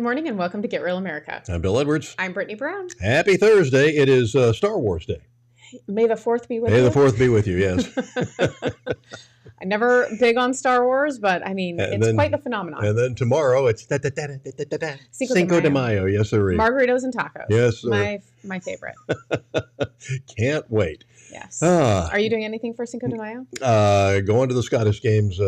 morning and welcome to Get Real America. I'm Bill Edwards. I'm Brittany Brown. Happy Thursday. It is Star Wars Day. May the 4th be with May you. the 4th be with you, yes. I'm never big on Star Wars, but I mean, And it's then- quite the phenomenon. And then tomorrow it's Cinco de Mayo. Yes, sir. Margaritas and tacos. Yes, sir. My favorite. Can't wait. Yes. Ah. Are you doing anything for Cinco de Mayo? Going to the Scottish Games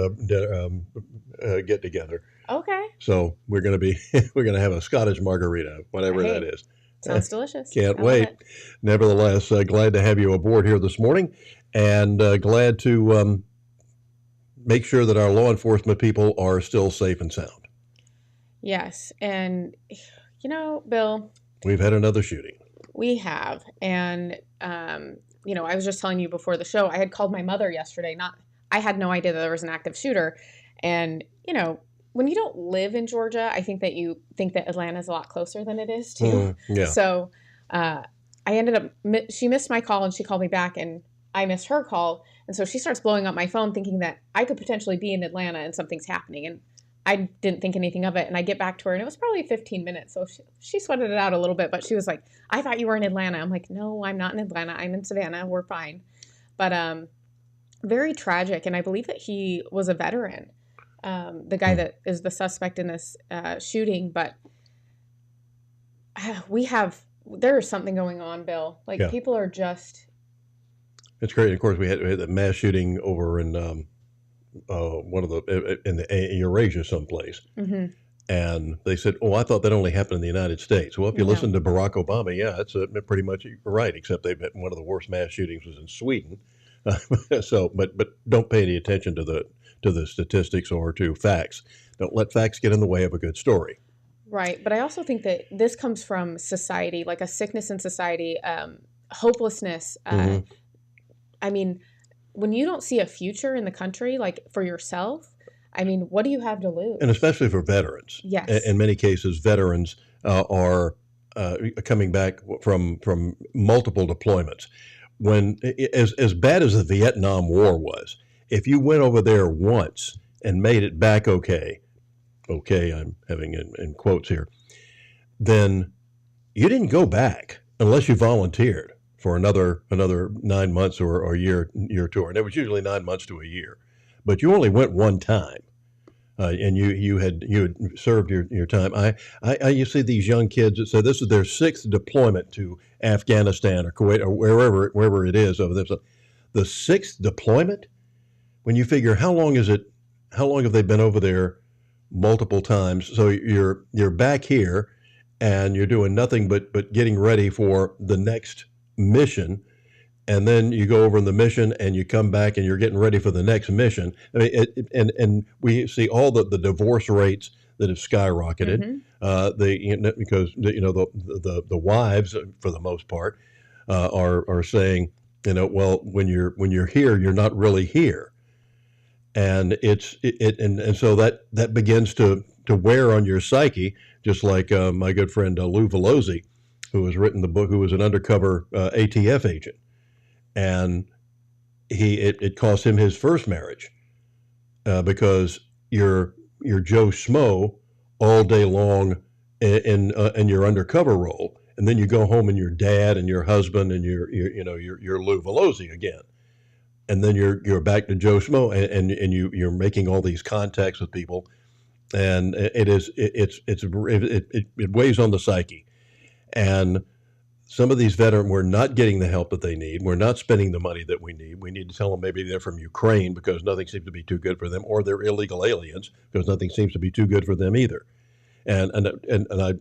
get together. Okay. So we're going to have a Scottish margarita, whatever Hey, that is. Sounds delicious. Can't I love wait. it. Nevertheless, glad to have you aboard here this morning, and glad to make sure that our law enforcement people are still safe and sound. Yes. And, Bill, We've had another shooting. we have. And, I was just telling you before the show, I had called my mother yesterday. I had no idea that there was an active shooter. And, when you don't live in Georgia, I think that you think that Atlanta is a lot closer than it is too. Yeah. So I ended up, she missed my call and she called me back and I missed her call. And so she starts blowing up my phone thinking that I could potentially be in Atlanta and something's happening. And I didn't think anything of it. And I get back to her and it was probably 15 minutes. So she sweated it out a little bit, but she was like, I thought you were in Atlanta. I'm like, no, I'm not in Atlanta. I'm in Savannah. We're fine. But very tragic. And I believe that he was a veteran. The guy that is the suspect in this shooting, but there is something going on, Bill. Like, people are just... It's great. Of course, we had the mass shooting over in in Eurasia someplace. Mm-hmm. And they said, oh, I thought that only happened in the United States. Well, if you listen to Barack Obama, yeah, it's pretty much right, except one of the worst mass shootings was in Sweden. But don't pay any attention to the statistics or to facts. Don't let facts get in the way of a good story. Right. But I also think that this comes from society, like a sickness in society, hopelessness. I mean, when you don't see a future in the country, like for yourself, I mean, what do you have to lose? And especially for veterans. Yes. In many cases, veterans are coming back from multiple deployments. When as bad as the Vietnam War was, if you went over there once and made it back okay, I'm having in quotes here, then you didn't go back unless you volunteered for another 9 months or a year tour, and it was usually 9 months to a year, but you only went one time, and you had served your time. You see these young kids that say this is their 6th deployment to Afghanistan or Kuwait or wherever it is over there. So the 6th deployment, when you figure how long have they been over there multiple times? So you're back here and you're doing nothing but getting ready for the next mission, and then you go over in the mission and you come back and you're getting ready for the next mission. I mean, and we see all the divorce rates that have skyrocketed. Because the wives, for the most part, are saying, well, when you're here, you're not really here, and so that begins to wear on your psyche, just like my good friend Lou Velosi, who has written the book, who was an undercover ATF agent, and it cost him his first marriage because you're Joe Schmo all day long in your undercover role, and then you go home and you're dad and your husband and you're Lou Velosi again, and then you're back to Joe Schmo and you're making all these contacts with people, and it weighs on the psyche. And some of these veterans, we're not getting the help that they need. We're not spending the money that we need. We need to tell them maybe they're from Ukraine because nothing seems to be too good for them, or they're illegal aliens because nothing seems to be too good for them either. And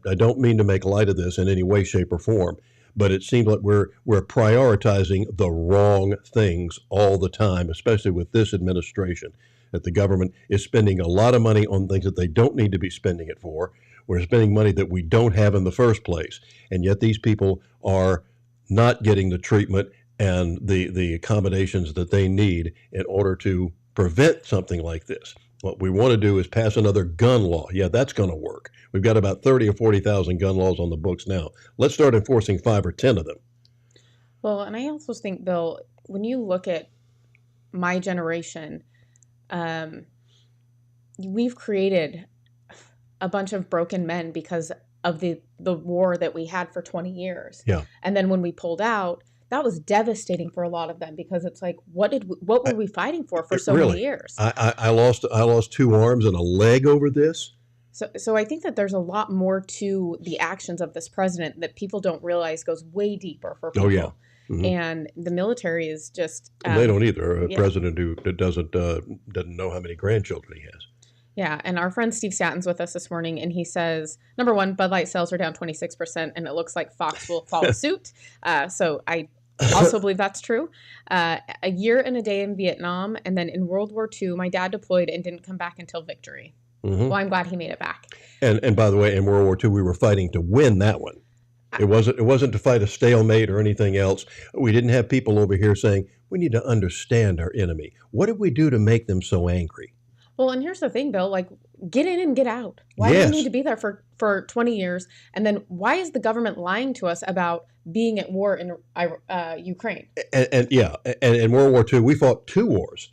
I don't mean to make light of this in any way, shape, or form, but it seems like we're prioritizing the wrong things all the time, especially with this administration, that the government is spending a lot of money on things that they don't need to be spending it for. We're spending money that we don't have in the first place, and yet these people are not getting the treatment and the accommodations that they need in order to prevent something like this. What we want to do is pass another gun law. Yeah, that's going to work. We've got about 30 or 40,000 gun laws on the books now. Let's start enforcing 5 or 10 of them. Well, and I also think, Bill, when you look at my generation, we've created a bunch of broken men because of the war that we had for 20 years. Yeah. And then when we pulled out, that was devastating for a lot of them, because it's like, what were we fighting for so Really, many years? I lost 2 arms and a leg over this. So I think that there's a lot more to the actions of this president that people don't realize goes way deeper for people. Oh yeah. Mm-hmm. And the military is just they don't either. A president who doesn't know how many grandchildren he has. Yeah, and our friend Steve Statton's with us this morning, and he says, number one, Bud Light sales are down 26%, and it looks like Fox will follow suit. So I also believe that's true. A year and a day in Vietnam, and then in World War II, my dad deployed and didn't come back until victory. Mm-hmm. Well, I'm glad he made it back. And by the way, in World War II, we were fighting to win that one. It wasn't to fight a stalemate or anything else. We didn't have people over here saying, we need to understand our enemy. What did we do to make them so angry? Well, and here's the thing, Bill, like, get in and get out. Why do we need to be there for 20 years? And then why is the government lying to us about being at war in Ukraine? And World War II, we fought 2 wars.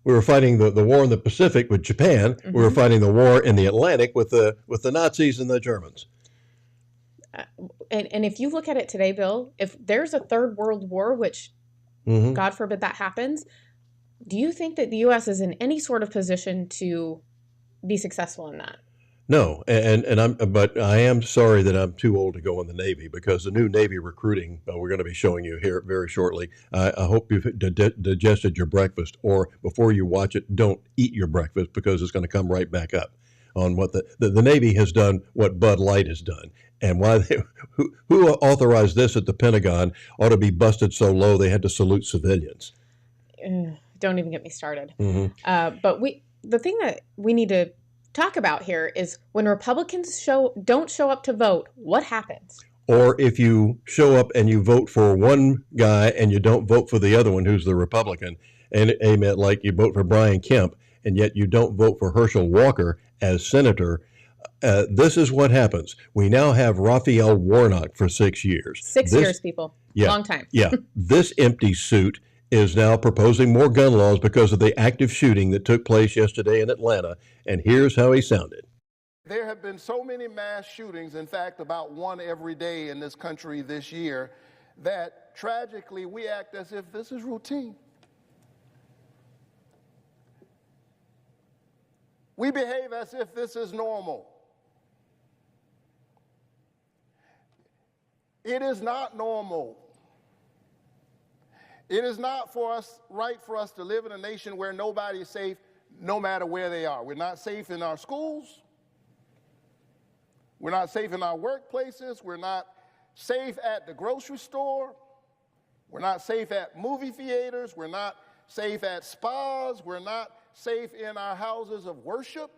We were fighting the war in the Pacific with Japan. Mm-hmm. We were fighting the war in the Atlantic with the Nazis and the Germans. And if you look at it today, Bill, if there's a 3rd World War, which God forbid that happens, do you think that the U.S. is in any sort of position to be successful in that? No, but I am sorry that I'm too old to go in the Navy, because the new Navy recruiting we're going to be showing you here very shortly. I hope you've digested your breakfast, or before you watch it, don't eat your breakfast, because it's going to come right back up on what the Navy has done, what Bud Light has done, and why who authorized this at the Pentagon ought to be busted so low they had to salute civilians. Don't even get me started. Mm-hmm. But the thing that we need to talk about here is when Republicans don't show up to vote, what happens? Or if you show up and you vote for one guy and you don't vote for the other one, who's the Republican, and like you vote for Brian Kemp and yet you don't vote for Herschel Walker as senator, this is what happens. We now have Raphael Warnock for 6 years. 6 years, people. Yeah, long time. Yeah. This empty suit is now proposing more gun laws because of the active shooting that took place yesterday in Atlanta. And here's how he sounded. There have been so many mass shootings, in fact, about one every day in this country this year, that tragically we act as if this is routine. We behave as if this is normal. It is not normal. It is not right for us to live in a nation where nobody is safe, no matter where they are. We're not safe in our schools. We're not safe in our workplaces. We're not safe at the grocery store. We're not safe at movie theaters. We're not safe at spas. We're not safe in our houses of worship.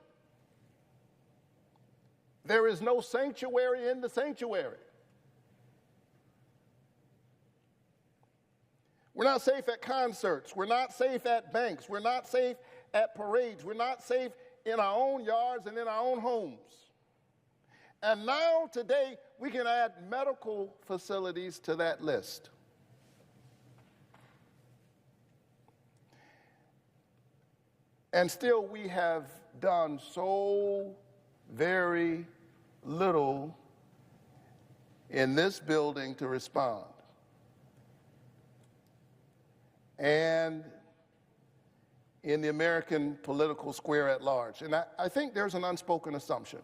There is no sanctuary in the sanctuary. We're not safe at concerts. We're not safe at banks. We're not safe at parades. We're not safe in our own yards and in our own homes. And now, today, we can add medical facilities to that list. And still, we have done so very little in this building to respond. And in the American political square at large. And I think there's an unspoken assumption.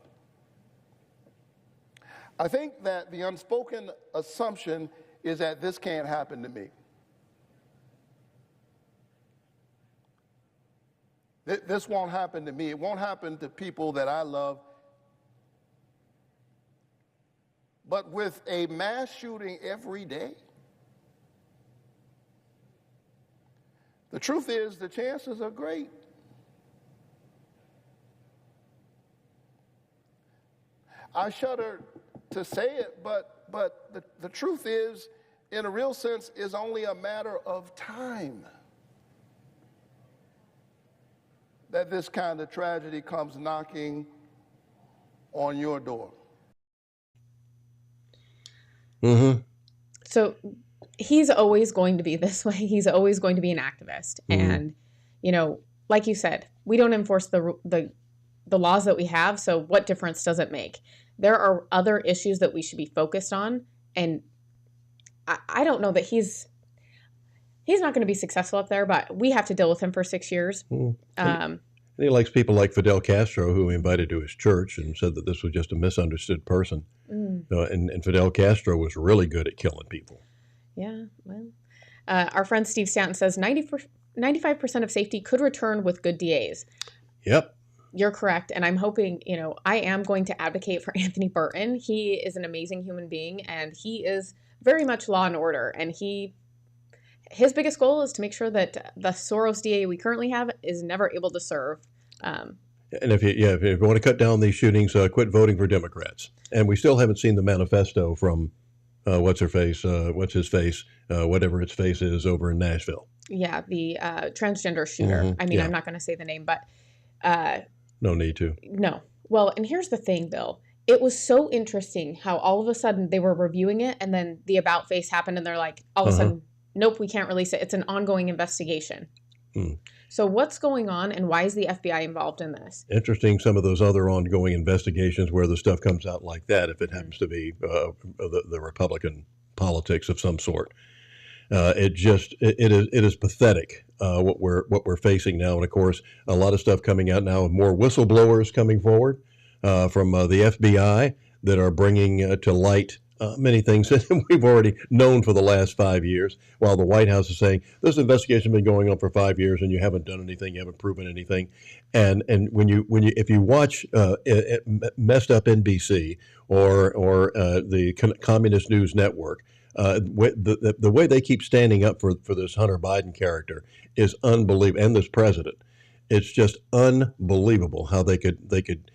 I think that the unspoken assumption is that this can't happen to me. This won't happen to me. It won't happen to people that I love. But with a mass shooting every day, the truth is, the chances are great. I shudder to say it, but the truth is, in a real sense, is only a matter of time that this kind of tragedy comes knocking on your door. Mm-hmm. So he's always going to be this way. He's always going to be an activist. Mm-hmm. And, like you said, we don't enforce the the laws that we have. So what difference does it make? There are other issues that we should be focused on. And I don't know that he's not going to be successful up there, but we have to deal with him for 6 years. And he likes people like Fidel Castro, who he invited to his church and said that this was just a misunderstood person. And Fidel Castro was really good at killing people. Yeah, well, our friend Steve Stanton says 95% of safety could return with good DAs. Yep. You're correct. And I'm hoping, I am going to advocate for Anthony Burton. He is an amazing human being, and he is very much law and order. And his biggest goal is to make sure that the Soros DA we currently have is never able to serve. And if you want to cut down these shootings, quit voting for Democrats. And we still haven't seen the manifesto from what's his face, whatever its face is over in Nashville. Yeah, the transgender shooter. I mean, I'm not going to say the name, but no need to. No. Well, and here's the thing, Bill. It was so interesting how all of a sudden they were reviewing it, and then the about face happened, and they're like, all of a sudden, nope, we can't release it. It's an ongoing investigation. So what's going on, and why is the FBI involved in this? Interesting, some of those other ongoing investigations where the stuff comes out like that, if it happens to be the Republican politics of some sort. It is pathetic what we're facing now, and of course, a lot of stuff coming out now, more whistleblowers coming forward from the FBI that are bringing to light many things that we've already known for the last 5 years, while the White House is saying this investigation has been going on for 5 years and you haven't done anything, you haven't proven anything. And if you watch messed up NBC or the Communist News Network, the way they keep standing up for this Hunter Biden character is unbelievable, and this president. It's just unbelievable how they could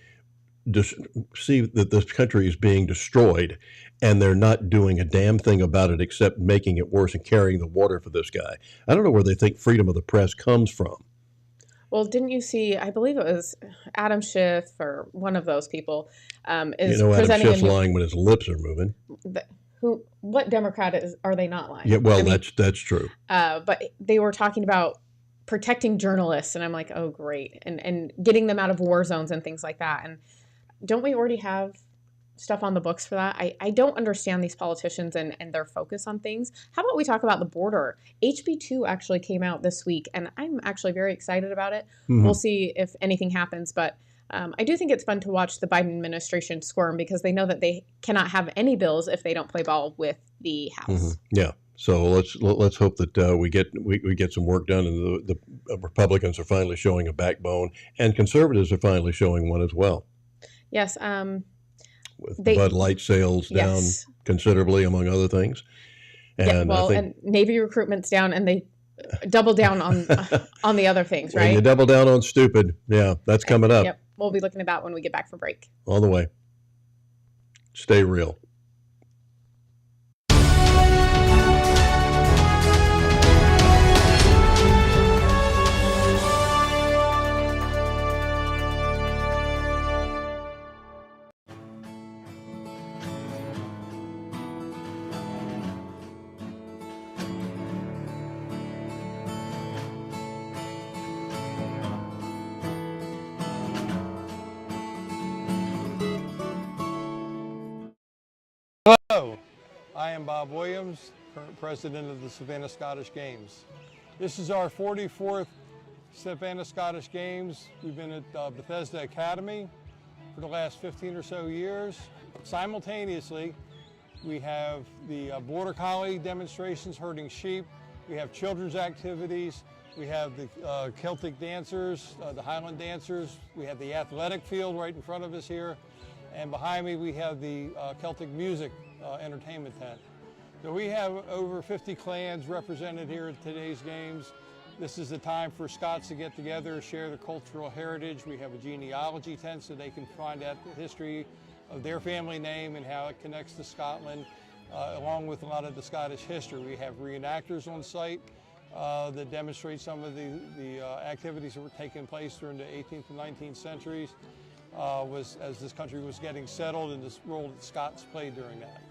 see that this country is being destroyed, and they're not doing a damn thing about it except making it worse and carrying the water for this guy. I don't know where they think freedom of the press comes from. Well, didn't you see, I believe it was Adam Schiff or one of those people is Adam Schiff's lying when his lips are moving. What Democrat are they not lying? Yeah, well, that's true. But they were talking about protecting journalists, and I'm like, oh, great. And getting them out of war zones and things like that. And don't we already have stuff on the books for that? I don't understand these politicians and their focus on things. How about we talk about the border? HB2 actually came out this week, and I'm actually very excited about it. We'll see if anything happens, but I do think it's fun to watch the Biden administration squirm, because they know that they cannot have any bills if they don't play ball with the House. Yeah. So let's hope that we get some work done, and the Republicans are finally showing a backbone, and conservatives are finally showing one as well. Yes. With Bud Light sales down considerably, among other things. And and Navy recruitment's down, and they double down on the other things, right? And you double down on stupid. Yeah, that's coming up. Yep. We'll be looking at that when we get back from break. All the way. Stay real. Hello, I am Bob Williams, current president of the Savannah Scottish Games. This is our 44th Savannah Scottish Games. We've been at Bethesda Academy for the last 15 or so years. Simultaneously, we have the Border Collie demonstrations herding sheep. We have children's activities. We have the Celtic dancers, the Highland dancers. We have the athletic field right in front of us here. And behind me, we have the Celtic music entertainment tent. So we have over 50 clans represented here at today's games. This is the time for Scots to get together, share their cultural heritage. We have a genealogy tent so they can find out the history of their family name and how it connects to Scotland, along with a lot of the Scottish history. We have reenactors on site that demonstrate some of the activities that were taking place during the 18th and 19th centuries. As this country was getting settled, and this role that Scots played during that.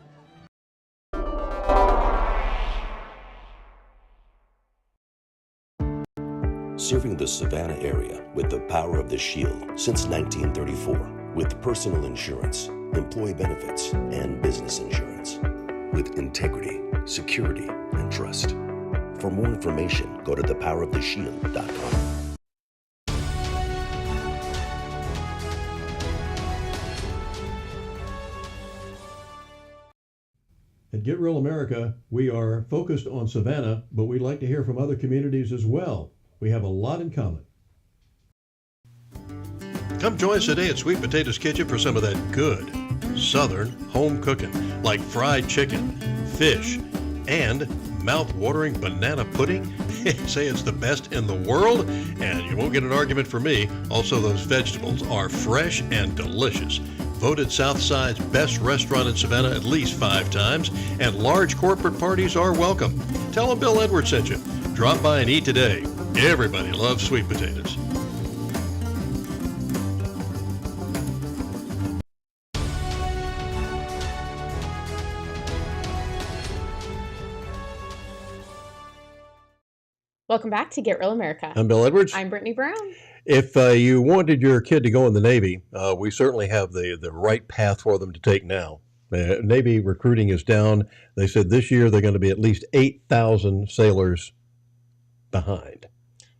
serving the Savannah area with the power of the Shield since 1934, with personal insurance, employee benefits, and business insurance, with integrity, security, and trust. For more information, go to thepoweroftheshield.com. At Get Real America, we are focused on Savannah, but we'd like to hear from other communities as well. We have a lot in common. Come join us today at Sweet Potatoes Kitchen for some of that good Southern home cooking, like fried chicken, fish, and mouth-watering banana pudding. Say it's the best in the world, and you won't get an argument from me. Also, those vegetables are fresh and delicious. Voted Southside's best restaurant in Savannah at least 5 times, and large corporate parties are welcome. Tell them Bill Edwards sent you. Drop by and eat today. Everybody loves sweet potatoes. Welcome back to Get Real America. I'm Bill Edwards. I'm Brittany Brown. If you wanted your kid to go in the Navy, we certainly have the right path for them to take now. Navy recruiting is down. They said this year they're going to be at least 8,000 sailors behind.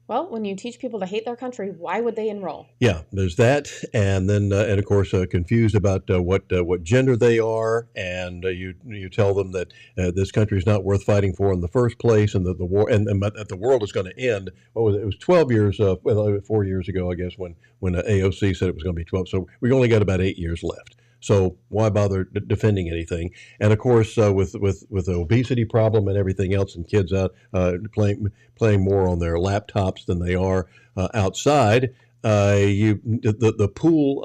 Well, when you teach people to hate their country, why would they enroll? Yeah, there's that, and then and of course confused about what gender they are, and you tell them that this country is not worth fighting for in the first place, and that the war and that the world is going to end. What was it? It was 12 years, 4 years ago, I guess, when AOC said it was going to be 12. So we only got about 8 years left. So why bother defending anything? And of course, with the obesity problem and everything else, and kids out playing more on their laptops than they are outside, the pool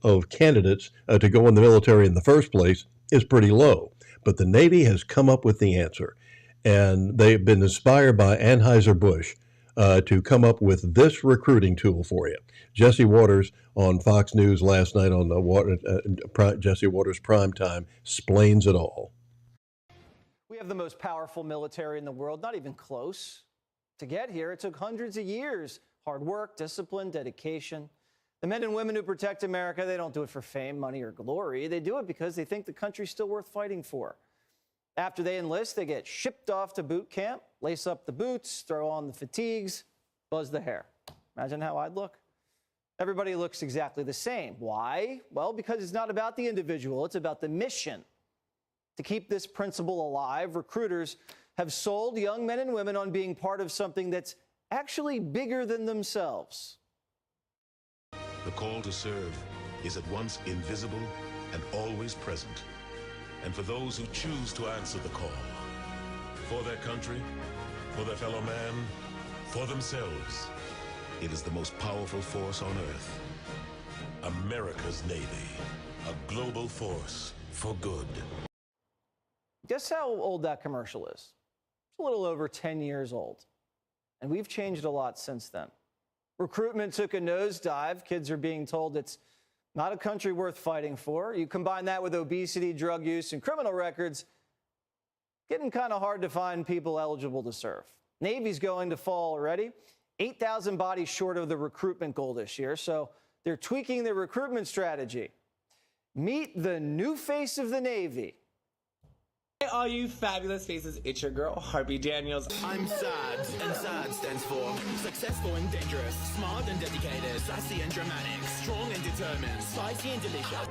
of candidates to go in the military in the first place is pretty low. But the Navy has come up with the answer, and they've been inspired by Anheuser-Busch to come up with this recruiting tool for you. Jesse Waters on Fox News last night on Jesse Waters Prime Time explains it all. We have the most powerful military in the world, not even close. To get here, it took hundreds of years. Hard work, discipline, dedication. The men and women who protect America, they don't do it for fame, money, or glory. They do it because they think the country's still worth fighting for. After they enlist, they get shipped off to boot camp, lace up the boots, throw on the fatigues, buzz the hair. Imagine how I'd look. Everybody looks exactly the same. Why? Well, because it's not about the individual, it's about the mission. To keep this principle alive, recruiters have sold young men and women on being part of something that's actually bigger than themselves. The call to serve is at once invisible and always present. And for those who choose to answer the call, for their country, for their fellow man, for themselves, it is the most powerful force on earth. America's Navy, a global force for good. Guess how old that commercial is? It's a little over 10 years old. And we've changed a lot since then. Recruitment took a nosedive. Kids are being told it's not a country worth fighting for. You combine that with obesity, drug use, and criminal records, getting kind of hard to find people eligible to serve. Navy's going to fall already. 8,000 bodies short of the recruitment goal this year, so they're tweaking their recruitment strategy. Meet the new face of the Navy. Hey, all you fabulous faces, it's your girl, Harpy Daniels. I'm SAD, and SAD stands for successful and dangerous, smart and dedicated, sassy and dramatic, strong and determined, spicy and delicious.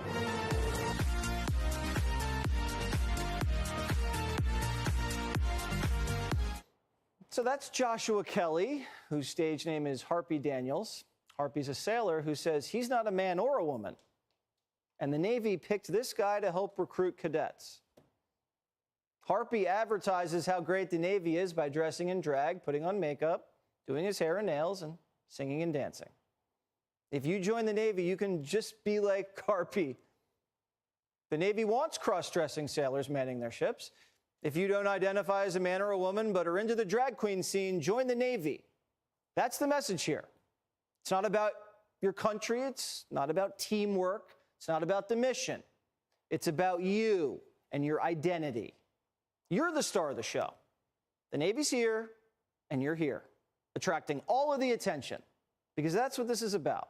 So that's Joshua Kelly, whose stage name is Harpy Daniels. Harpy's a sailor who says he's not a man or a woman. And the Navy picked this guy to help recruit cadets. Harpy advertises how great the Navy is by dressing in drag, putting on makeup, doing his hair and nails, and singing and dancing. If you join the Navy, you can just be like Harpy. The Navy wants cross-dressing sailors manning their ships. If you don't identify as a man or a woman but are into the drag queen scene, join the Navy. That's the message here. It's not about your country. It's not about teamwork. It's not about the mission. It's about you and your identity. You're the star of the show. The Navy's here, and you're here. attracting all of the attention, because that's what this is about.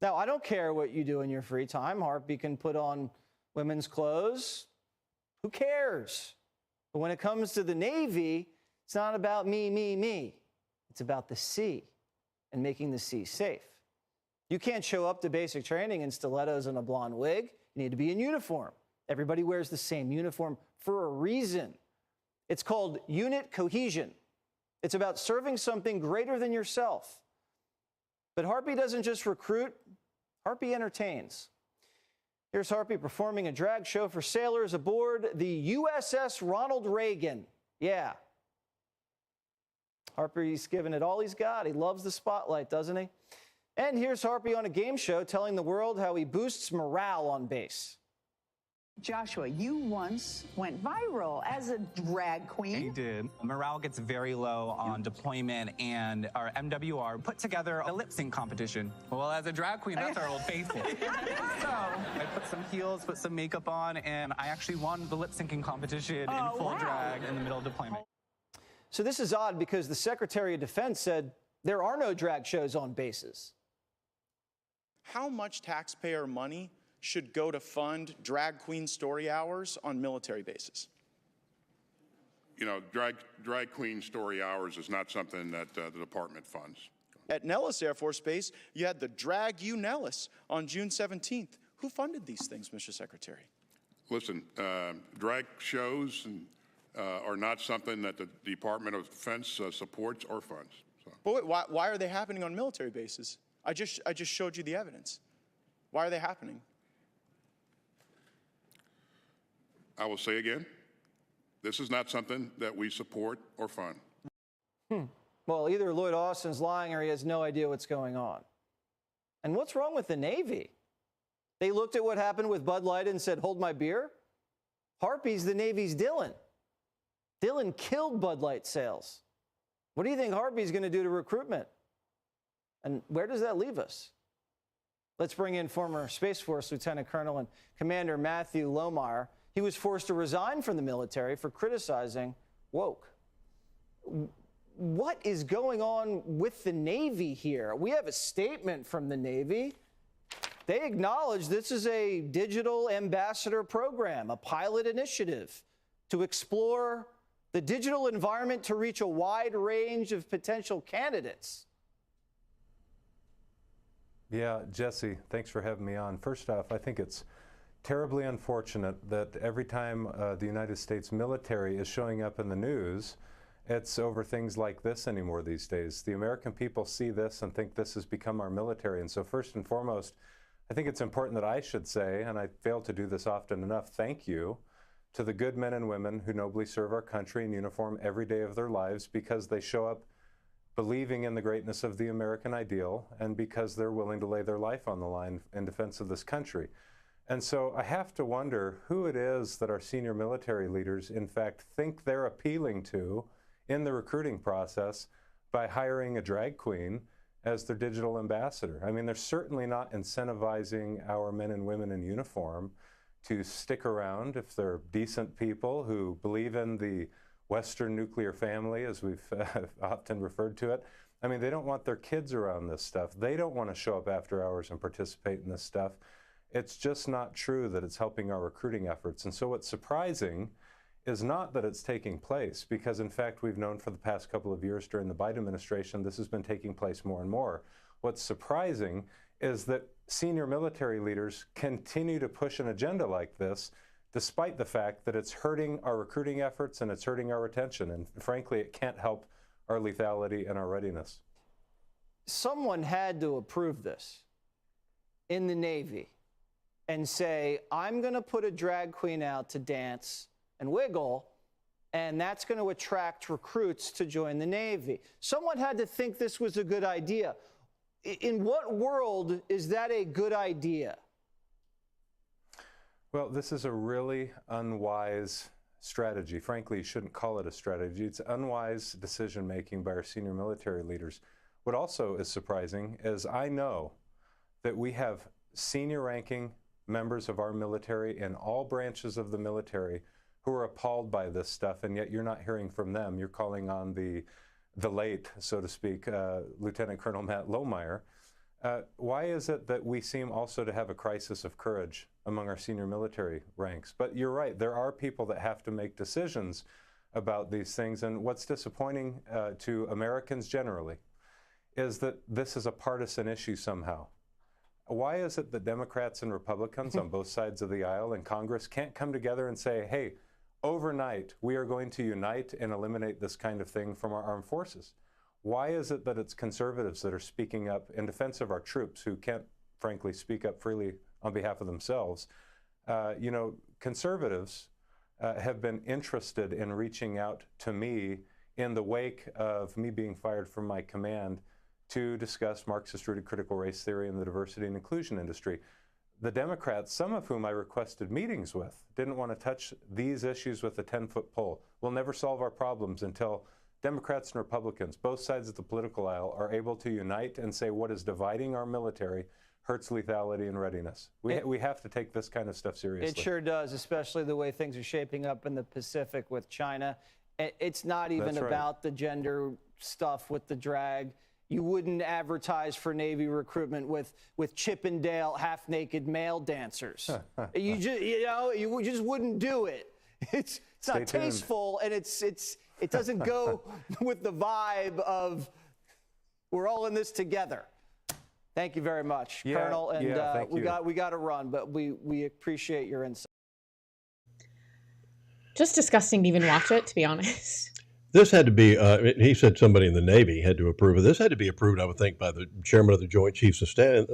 Now, I don't care what you do in your free time. Harpy can put on women's clothes. Who cares? But when it comes to the Navy, it's not about me, me, me. It's about the sea and making the sea safe. You can't show up to basic training in stilettos and a blonde wig. You need to be in uniform. Everybody wears the same uniform for a reason. It's called unit cohesion. It's about serving something greater than yourself. But Harpy doesn't just recruit, Harpy entertains. Here's Harpy performing a drag show for sailors aboard the USS Ronald Reagan. Yeah. Harpy's giving it all he's got. He loves the spotlight, doesn't he? And here's Harpy on a game show telling the world how he boosts morale on base. Joshua, you once went viral as a drag queen. I did. Morale gets very low on deployment, and our MWR put together a lip sync competition. Well, as a drag queen, that's our old faithful. So I put some heels, put some makeup on, and I actually won the lip syncing competition in full drag in the middle of deployment. So this is odd because the Secretary of Defense said there are no drag shows on bases. How much taxpayer money should go to fund drag queen story hours on military bases? You know, drag queen story hours is not something that the department funds. At Nellis Air Force Base, you had the Drag You Nellis on June 17th. Who funded these things, Mr. Secretary? Listen, drag shows are not something that the Department of Defense supports or funds. So. But wait, why are they happening on military bases? I just showed you the evidence. Why are they happening? I will say again, this is not something that we support or fund. Well, either Lloyd Austin's lying or he has no idea what's going on. And what's wrong with the Navy? They looked at what happened with Bud Light and said, hold my beer? Harpy's the Navy's Dylan. Dylan killed Bud Light sales. What do you think Harpy's going to do to recruitment? And where does that leave us? Let's bring in former Space Force Lieutenant Colonel and Commander Matthew Lohmeyer. He was forced to resign from the military for criticizing woke. What is going on with the Navy here? We have a statement from the Navy. They acknowledge this is a digital ambassador program, a pilot initiative to explore the digital environment to reach a wide range of potential candidates. Yeah, Jesse, thanks for having me on. First off, I think it's terribly unfortunate that every time the United States military is showing up in the news, it's over things like this anymore these days. The American people see this and think this has become our military. And so first and foremost, I think it's important that I should say, and I fail to do this often enough, thank you to the good men and women who nobly serve our country in uniform every day of their lives, because they show up believing in the greatness of the American ideal and because they're willing to lay their life on the line in defense of this country. And so I have to wonder who it is that our senior military leaders, in fact, think they're appealing to in the recruiting process by hiring a drag queen as their digital ambassador. I mean, they're certainly not incentivizing our men and women in uniform to stick around if they're decent people who believe in the Western nuclear family, as we've often referred to it. I mean, they don't want their kids around this stuff. They don't want to show up after hours and participate in this stuff. It's just not true that it's helping our recruiting efforts. And so what's surprising is not that it's taking place, because in fact we've known for the past couple of years during the Biden administration this has been taking place more and more. What's surprising is that senior military leaders continue to push an agenda like this despite the fact that it's hurting our recruiting efforts and it's hurting our retention. And frankly, it can't help our lethality and our readiness. Someone had to approve this in the Navy and say, I'm going to put a drag queen out to dance and wiggle, and that's going to attract recruits to join the Navy. Someone had to think this was a good idea. In what world is that a good idea? Well, this is a really unwise strategy. Frankly, you shouldn't call it a strategy. It's unwise decision-making by our senior military leaders. What also is surprising is I know that we have senior-ranking members of our military in all branches of the military who are appalled by this stuff, and yet you're not hearing from them. You're calling on the the late, so to speak, Lieutenant Colonel Matt Lohmeyer. Why is it that we seem also to have a crisis of courage among our senior military ranks? But you're right, there are people that have to make decisions about these things, and what's disappointing to Americans generally is that this is a partisan issue somehow. Why is it that Democrats and Republicans on both sides of the aisle in Congress can't come together and say, hey, overnight, we are going to unite and eliminate this kind of thing from our armed forces? Why is it that it's conservatives that are speaking up in defense of our troops who can't, frankly, speak up freely on behalf of themselves? You know, conservatives have been interested in reaching out to me in the wake of me being fired from my command to discuss Marxist-rooted critical race theory in the diversity and inclusion industry. The Democrats, some of whom I requested meetings with, didn't want to touch these issues with a 10-foot pole. We'll never solve our problems until Democrats and Republicans, both sides of the political aisle, are able to unite and say what is dividing our military hurts lethality and readiness. We have to take this kind of stuff seriously. It sure does, especially the way things are shaping up in the Pacific with China. It's not even about the gender stuff with the drag. You wouldn't advertise for Navy recruitment with Chippendale half-naked male dancers. You just wouldn't do it. It's not tasteful, and it doesn't go with the vibe of we're all in this together. Thank you very much, Colonel. And we got to run, but we appreciate your insight. Just disgusting to even watch it, to be honest. This had to be, he said somebody in the Navy had to approve of this. Had to be approved, I would think, by the chairman of the Joint Chiefs of Staff.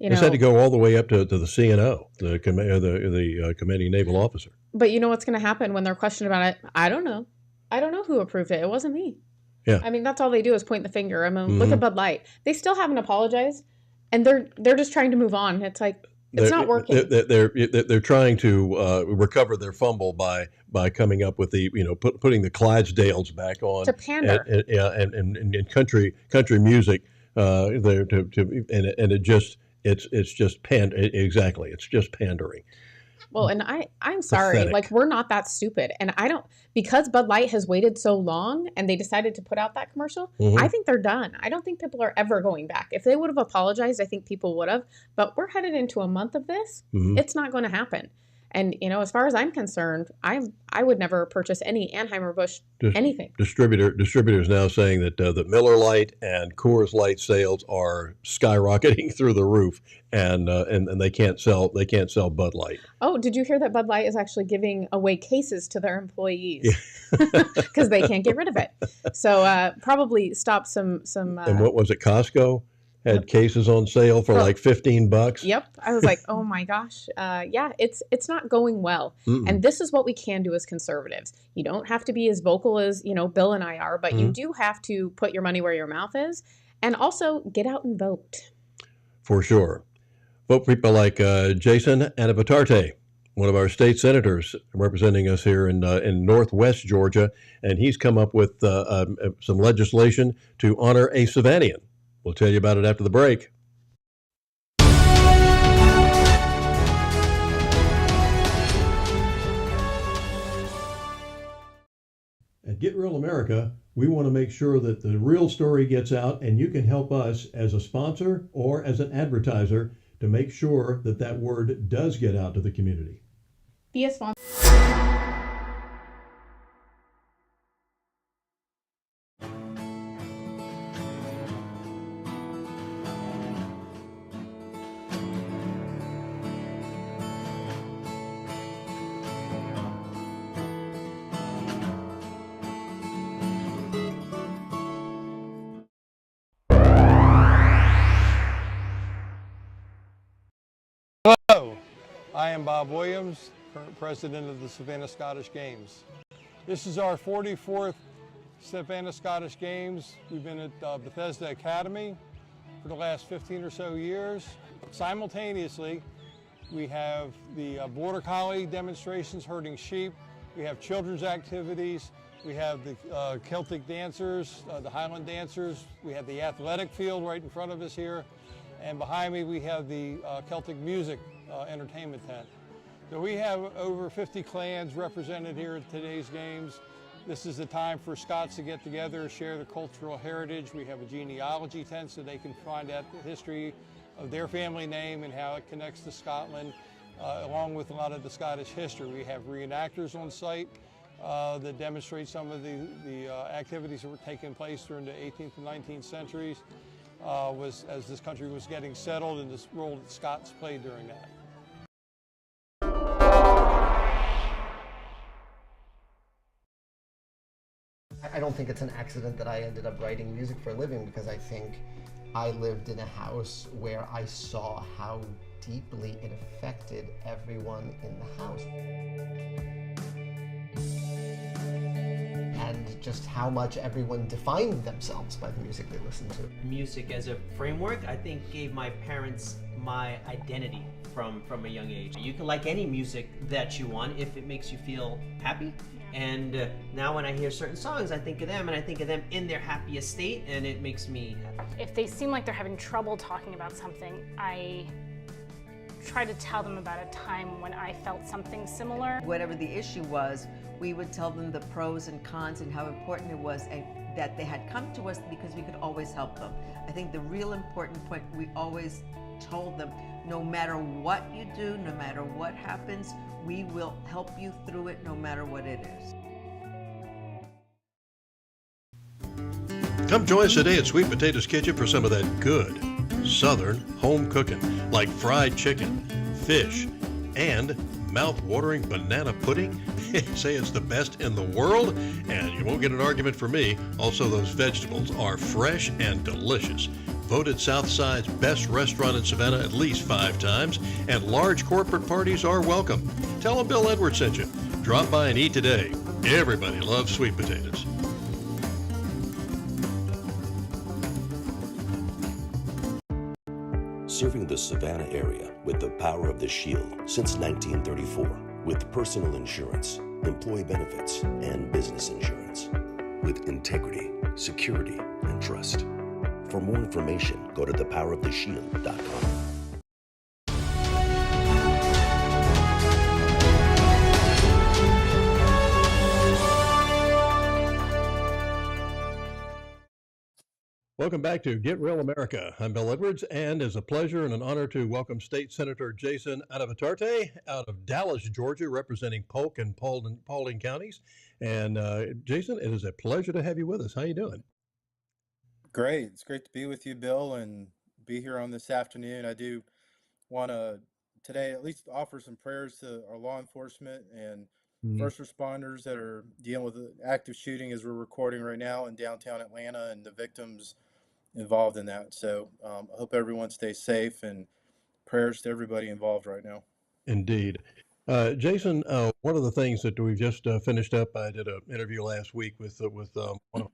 This had to go all the way up to the CNO, the commanding naval officer. But you know what's going to happen when they're questioned about it? I don't know. I don't know who approved it. It wasn't me. Yeah. I mean, that's all they do is point the finger. I mean, look at Bud Light. They still haven't apologized, and they're just trying to move on. It's like it's not working. They're trying to recover their fumble by coming up with the putting the Clydesdales back on to pander and country music and it's just exactly, it's just pandering. Well, and I'm sorry, Pathetic. like we're not that stupid, and because Bud Light has waited so long and they decided to put out that commercial, I think they're done. I don't think people are ever going back. If they would have apologized, I think people would have, but we're headed into a month of this. It's not going to happen. And, as far as I'm concerned, I would never purchase any Anheuser-Busch anything. Distributors now saying that the Miller Lite and Coors Light sales are skyrocketing through the roof, and they can't sell Bud Light. Oh, did you hear that Bud Light is actually giving away cases to their employees because they can't get rid of it? So probably stop some. And what was it? Costco had cases on sale for like $15. Yep. I was like, oh my gosh. Yeah, it's not going well. And this is what we can do as conservatives. You don't have to be as vocal as, Bill and I are, but you do have to put your money where your mouth is and also get out and vote. For sure. Vote for people like Jason Anavatarte, one of our state senators representing us here in Northwest Georgia, and he's come up with some legislation to honor a Savannian. We'll tell you about it after the break. At Get Real America, we want to make sure that the real story gets out, and you can help us as a sponsor or as an advertiser to make sure that word does get out to the community. Be a sponsor. Hello, I am Bob Williams, current president of the Savannah Scottish Games. This is our 44th Savannah Scottish Games. We've been at Bethesda Academy for the last 15 or so years. Simultaneously, we have the Border Collie demonstrations herding sheep. We have children's activities. We have the Celtic dancers, the Highland dancers. We have the athletic field right in front of us here. And behind me, we have the Celtic music entertainment tent. So we have over 50 clans represented here at today's games. This is the time for Scots to get together, share their cultural heritage. We have a genealogy tent so they can find out the history of their family name and how it connects to Scotland, along with a lot of the Scottish history. We have reenactors on site that demonstrate some of the activities that were taking place during the 18th and 19th centuries as this country was getting settled, and this role that Scots played during that. I don't think it's an accident that I ended up writing music for a living, because I think I lived in a house where I saw how deeply it affected everyone in the house. And just how much everyone defined themselves by the music they listened to. Music as a framework, I think, gave my parents my identity from a young age. You can like any music that you want if it makes you feel happy. And now when I hear certain songs, I think of them, and I think of them in their happiest state, and it makes me happy. If they seem like they're having trouble talking about something, I try to tell them about a time when I felt something similar. Whatever the issue was, we would tell them the pros and cons and how important it was, and that they had come to us because we could always help them. I think the real important point, we always told them, no matter what you do, no matter what happens, we will help you through it no matter what it is. Come join us today at Sweet Potato's Kitchen for some of that good Southern home cooking, like fried chicken, fish, and mouth-watering banana pudding. Say it's the best in the world, and you won't get an argument from me. Also, those vegetables are fresh and delicious. Voted Southside's best restaurant in Savannah at least 5 times, and large corporate parties are welcome. Tell them Bill Edwards sent you. Drop by and eat today. Everybody loves sweet potatoes. Serving the Savannah area with the power of the Shield since 1934, with personal insurance, employee benefits, and business insurance, with integrity, security, and trust. For more information, go to thepoweroftheshield.com. Welcome back to Get Real America. I'm Bill Edwards, and it's a pleasure and an honor to welcome State Senator Jason Anavatarte out of Dallas, Georgia, representing Polk and Paulding counties. And Jason, it is a pleasure to have you with us. How you doing? Great. It's great to be with you, Bill, and be here on this afternoon. I do want to today at least offer some prayers to our law enforcement and first responders that are dealing with an active shooting as we're recording right now in downtown Atlanta, and the victims involved in that. So I hope everyone stays safe, and prayers to everybody involved right now. Indeed. Jason, one of the things that we've just finished up, I did an interview last week with one of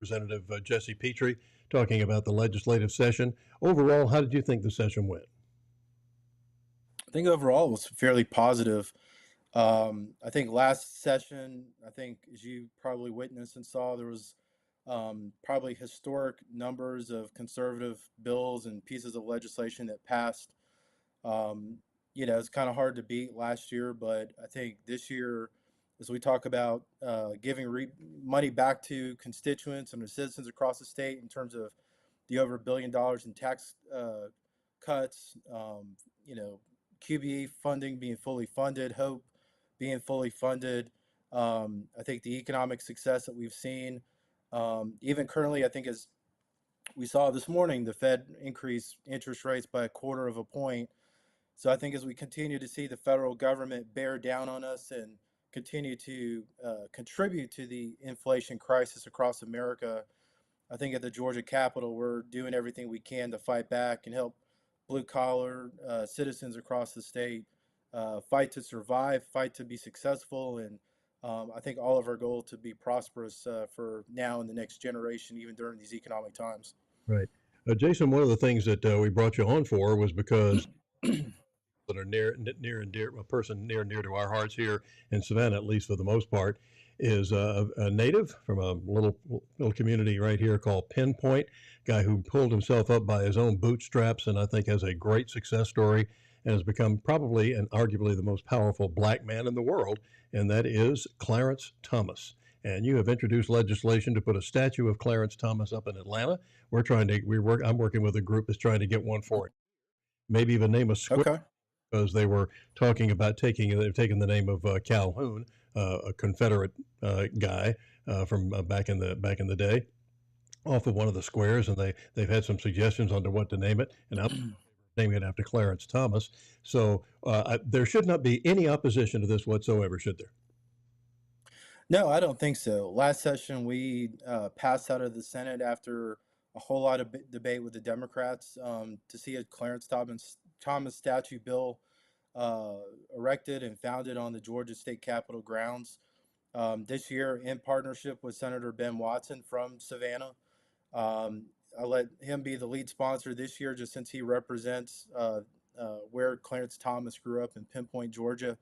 Representative Jesse Petrie, talking about the legislative session. Overall, how did you think the session went? I think overall it was fairly positive. I think last session, I think as you probably witnessed and saw, there was probably historic numbers of conservative bills and pieces of legislation that passed. You know, it's kind of hard to beat last year, but I think this year, as we talk about giving money back to constituents and the citizens across the state in terms of the over $1 billion in tax cuts, you know, QBE funding being fully funded, HOPE being fully funded. I think the economic success that we've seen, even currently, I think as we saw this morning, the Fed increased interest rates by 1/4 point. So I think as we continue to see the federal government bear down on us and continue to contribute to the inflation crisis across America, I think at the Georgia Capitol, we're doing everything we can to fight back and help blue-collar citizens across the state fight to survive, fight to be successful, and I think all of our goal to be prosperous for now and the next generation, even during these economic times. Right. Jason, one of the things that we brought you on for was because that are near and dear, a person near and dear to our hearts here in Savannah, at least for the most part, is a native from a little community right here called Pinpoint, guy who pulled himself up by his own bootstraps, and I think has a great success story and has become probably and arguably the most powerful black man in the world, and that is Clarence Thomas. and you have introduced legislation to put a statue of Clarence Thomas up in Atlanta. I'm working with a group that's trying to get one for it. Maybe even name a square Okay. because they were talking about they've taken the name of Calhoun, a Confederate guy from back in the day, off of one of the squares, and they've had some suggestions on to what to name it, and I'm naming it after Clarence Thomas. So there should not be any opposition to this whatsoever, should there? No, I don't think so. Last session, we passed out of the Senate after a whole lot of debate with the Democrats to see a Clarence Thomas statue bill uh, erected and founded on the Georgia State Capitol grounds. This year, in partnership with Senator Ben Watson from Savannah, I let him be the lead sponsor this year, just since he represents where Clarence Thomas grew up in Pinpoint, Georgia.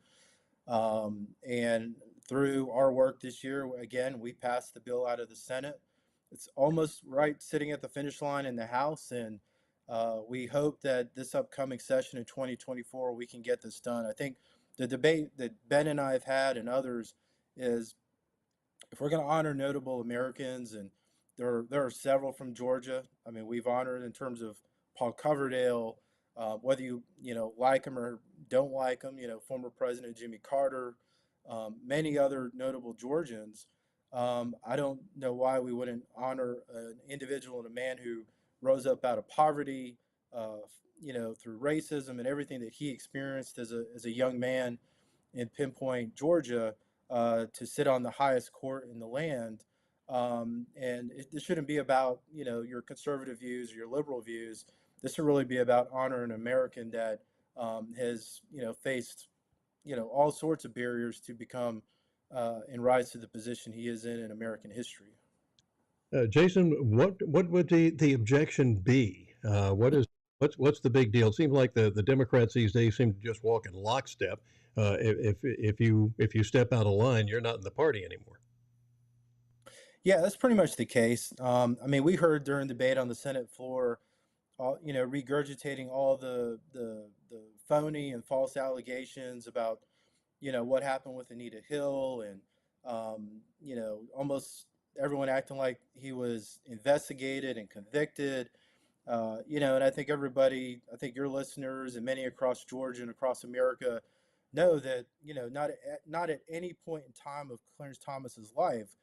And through our work this year, again, we passed the bill out of the Senate. It's almost right sitting at the finish line in the House, and we hope that this upcoming session in 2024 we can get this done. I think the debate that Ben and I have had and others is if we're going to honor notable Americans, and there are several from Georgia. I mean, we've honored in terms of Paul Coverdale, whether you like him or don't like him. Former President Jimmy Carter, many other notable Georgians. I don't know why we wouldn't honor an individual and a man who rose up out of poverty, through racism and everything that he experienced as a young man in Pinpoint, Georgia, to sit on the highest court in the land. And this shouldn't be about your conservative views or your liberal views. This should really be about honoring an American that has faced all sorts of barriers to become and rise to the position he is in American history. Jason, what would the objection be? What's the big deal? It seems like the Democrats these days seem to just walk in lockstep. If you step out of line, you're not in the party anymore. Yeah, that's pretty much the case. I mean, we heard during debate on the Senate floor, regurgitating all the phony and false allegations about what happened with Anita Hill, and almost everyone acting like he was investigated and convicted. And I think I think your listeners and many across Georgia and across America know that not at any point in time of Clarence Thomas's life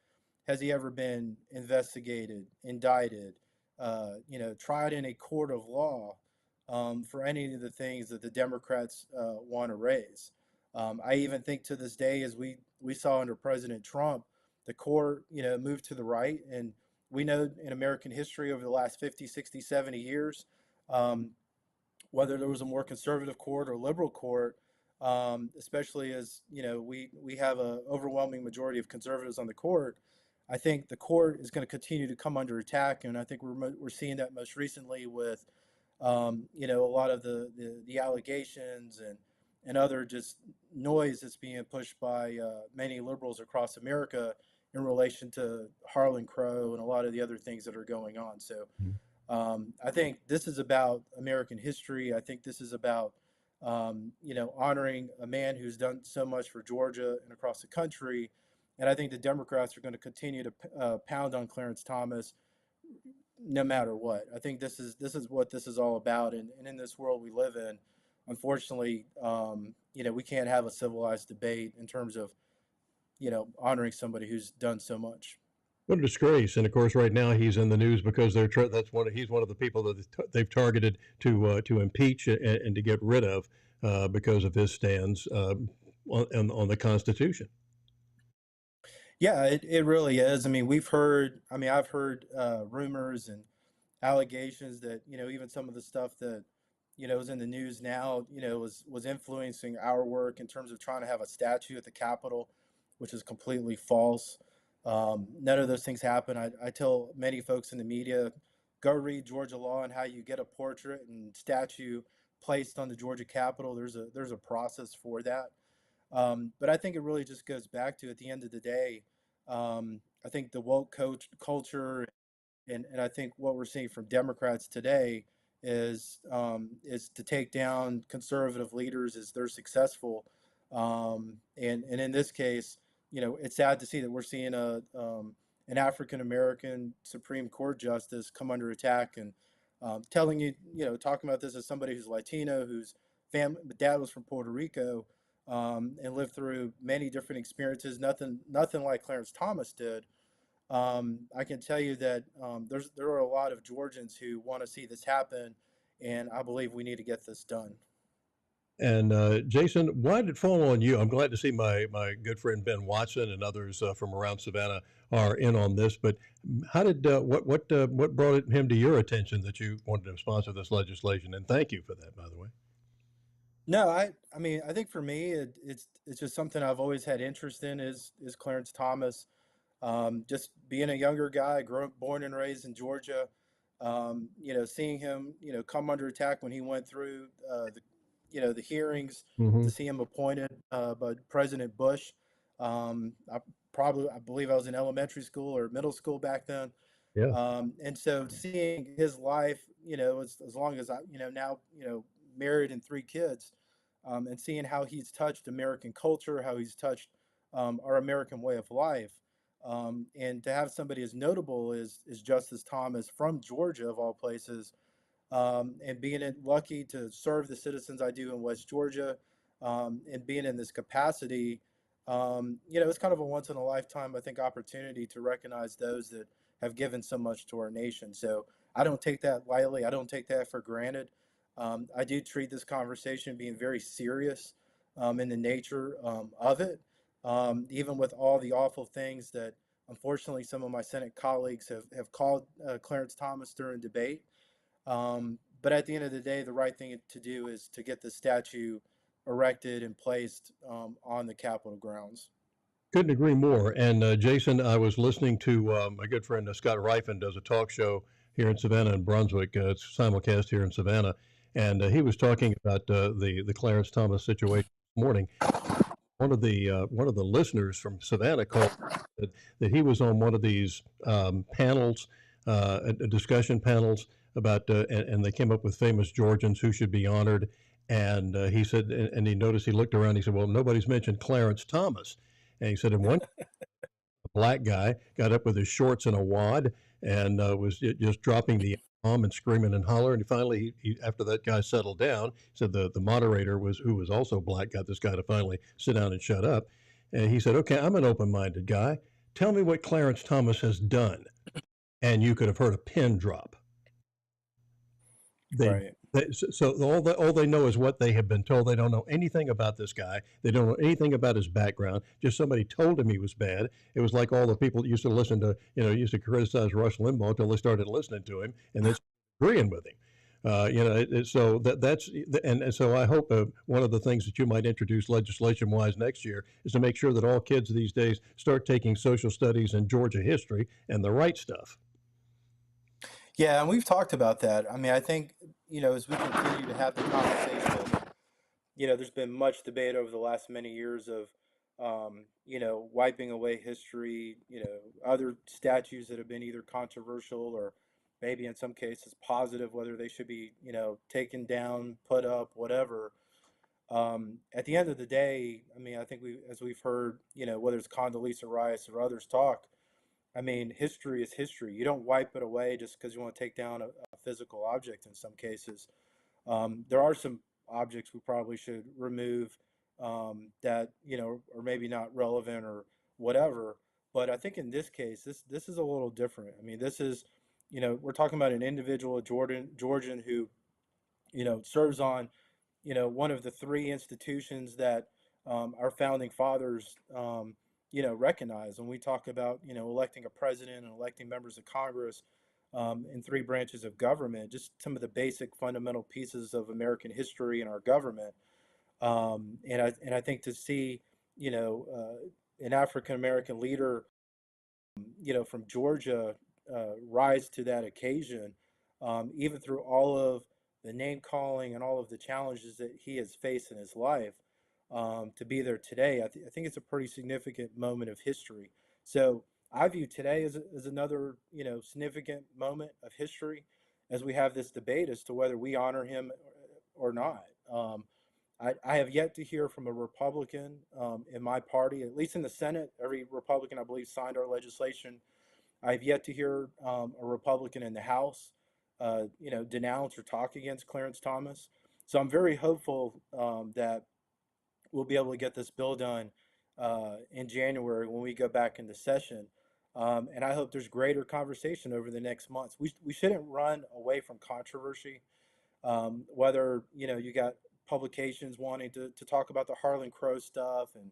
has he ever been investigated, indicted, tried in a court of law for any of the things that the Democrats want to raise. I even think to this day, as we saw under President Trump, the court moved to the right, and we know in American history over the last 50, 60, 70 years, whether there was a more conservative court or liberal court, especially as we have an overwhelming majority of conservatives on the court. I think the court is going to continue to come under attack, and I think we're seeing that most recently with a lot of the allegations and other just noise that's being pushed by many liberals across America in relation to Harlan Crow and a lot of the other things that are going on. So I think this is about American history. I think this is about honoring a man who's done so much for Georgia and across the country. And I think the Democrats are going to continue to pound on Clarence Thomas no matter what. I think this is what this is all about. And in this world we live in, unfortunately, we can't have a civilized debate in terms of honoring somebody who's done so much. What a disgrace! And of course, right now he's in the news because he's one of the people that they've targeted to impeach and to get rid of because of his stands on the Constitution. Yeah, it really is. I mean, I've heard rumors and allegations that even some of the stuff that is in the news now was influencing our work in terms of trying to have a statue at the Capitol, which is completely false. None of those things happen. I tell many folks in the media, go read Georgia law and how you get a portrait and statue placed on the Georgia Capitol. There's a process for that. But I think it really just goes back to, at the end of the day, I think the woke culture and I think what we're seeing from Democrats today is to take down conservative leaders as they're successful. And in this case, it's sad to see that we're seeing an African American Supreme Court justice come under attack, and telling you, talking about this as somebody who's Latino, whose dad was from Puerto Rico, and lived through many different experiences. Nothing like Clarence Thomas did. I can tell you that there are a lot of Georgians who want to see this happen, and I believe we need to get this done. And Jason, why did it fall on you? I'm glad to see my good friend Ben Watson and others from around Savannah are in on this. But how did what brought him to your attention that you wanted to sponsor this legislation? And thank you for that, by the way. No, I mean, I think for me, it's just something I've always had interest in is Clarence Thomas. Just being a younger guy, born and raised in Georgia, seeing him, come under attack when he went through the hearings, Mm-hmm. to see him appointed by President Bush. I believe I was in elementary school or middle school back then. Yeah. And so seeing his life, as long as I, now, married and 3 kids, and seeing how he's touched American culture, how he's touched our American way of life. And to have somebody as notable as Justice Thomas from Georgia, of all places, and being lucky to serve the citizens I do in West Georgia, and being in this capacity, it's kind of a once in a lifetime, I think, opportunity to recognize those that have given so much to our nation. So I don't take that lightly. I don't take that for granted. I do treat this conversation being very serious in the nature of it, even with all the awful things that unfortunately some of my Senate colleagues have called Clarence Thomas during debate. But at the end of the day, the right thing to do is to get the statue erected and placed on the Capitol grounds. Couldn't agree more. And Jason, I was listening to my good friend Scott Rifen does a talk show here in Savannah and Brunswick. It's simulcast here in Savannah, and he was talking about the Clarence Thomas situation this morning. One of the listeners from Savannah called that he was on one of these panels, discussion panels about, and they came up with famous Georgians who should be honored. And he said, and he noticed, he looked around, he said, well, nobody's mentioned Clarence Thomas. And he said, and one black guy got up with his shorts and a wad and was just dropping the bomb and screaming and hollering. And finally, he after that guy settled down, said the moderator who was also black, got this guy to finally sit down and shut up. And he said, okay, I'm an open-minded guy. Tell me what Clarence Thomas has done. And you could have heard a pin drop. Right. So all they know is what they have been told. They don't know anything about this guy. They don't know anything about his background. Just somebody told him he was bad. It was like all the people that used to listen to, used to criticize Rush Limbaugh until they started listening to him and then agreeing with him. So that's and so I hope one of the things that you might introduce legislation-wise next year is to make sure that all kids these days start taking social studies and Georgia history and the right stuff. Yeah, and we've talked about that. I mean, I think, as we continue to have the conversation, there's been much debate over the last many years of, wiping away history, other statues that have been either controversial or maybe in some cases positive, whether they should be, taken down, put up, whatever. At the end of the day, I mean, I think as we've heard, whether it's Condoleezza Rice or others talk, I mean, history is history. You don't wipe it away just because you want to take down a physical object in some cases. There are some objects we probably should remove that, are maybe not relevant or whatever. But I think in this case, this is a little different. I mean, this is, we're talking about an individual, Georgian who, serves on, one of the 3 institutions that our founding fathers, recognize when we talk about, electing a president and electing members of Congress in 3 branches of government, just some of the basic fundamental pieces of American history and our government. And I think to see, an African American leader, from Georgia rise to that occasion, even through all of the name calling and all of the challenges that he has faced in his life. To be there today, I think it's a pretty significant moment of history. So I view today as another, significant moment of history as we have this debate as to whether we honor him or not. I have yet to hear from a Republican in my party, at least in the Senate. Every Republican, I believe, signed our legislation. I've yet to hear a Republican in the House, denounce or talk against Clarence Thomas. So I'm very hopeful that we'll be able to get this bill done in January when we go back into session. And I hope there's greater conversation over the next months. We shouldn't run away from controversy. Whether you got publications wanting to talk about the Harlan Crow stuff and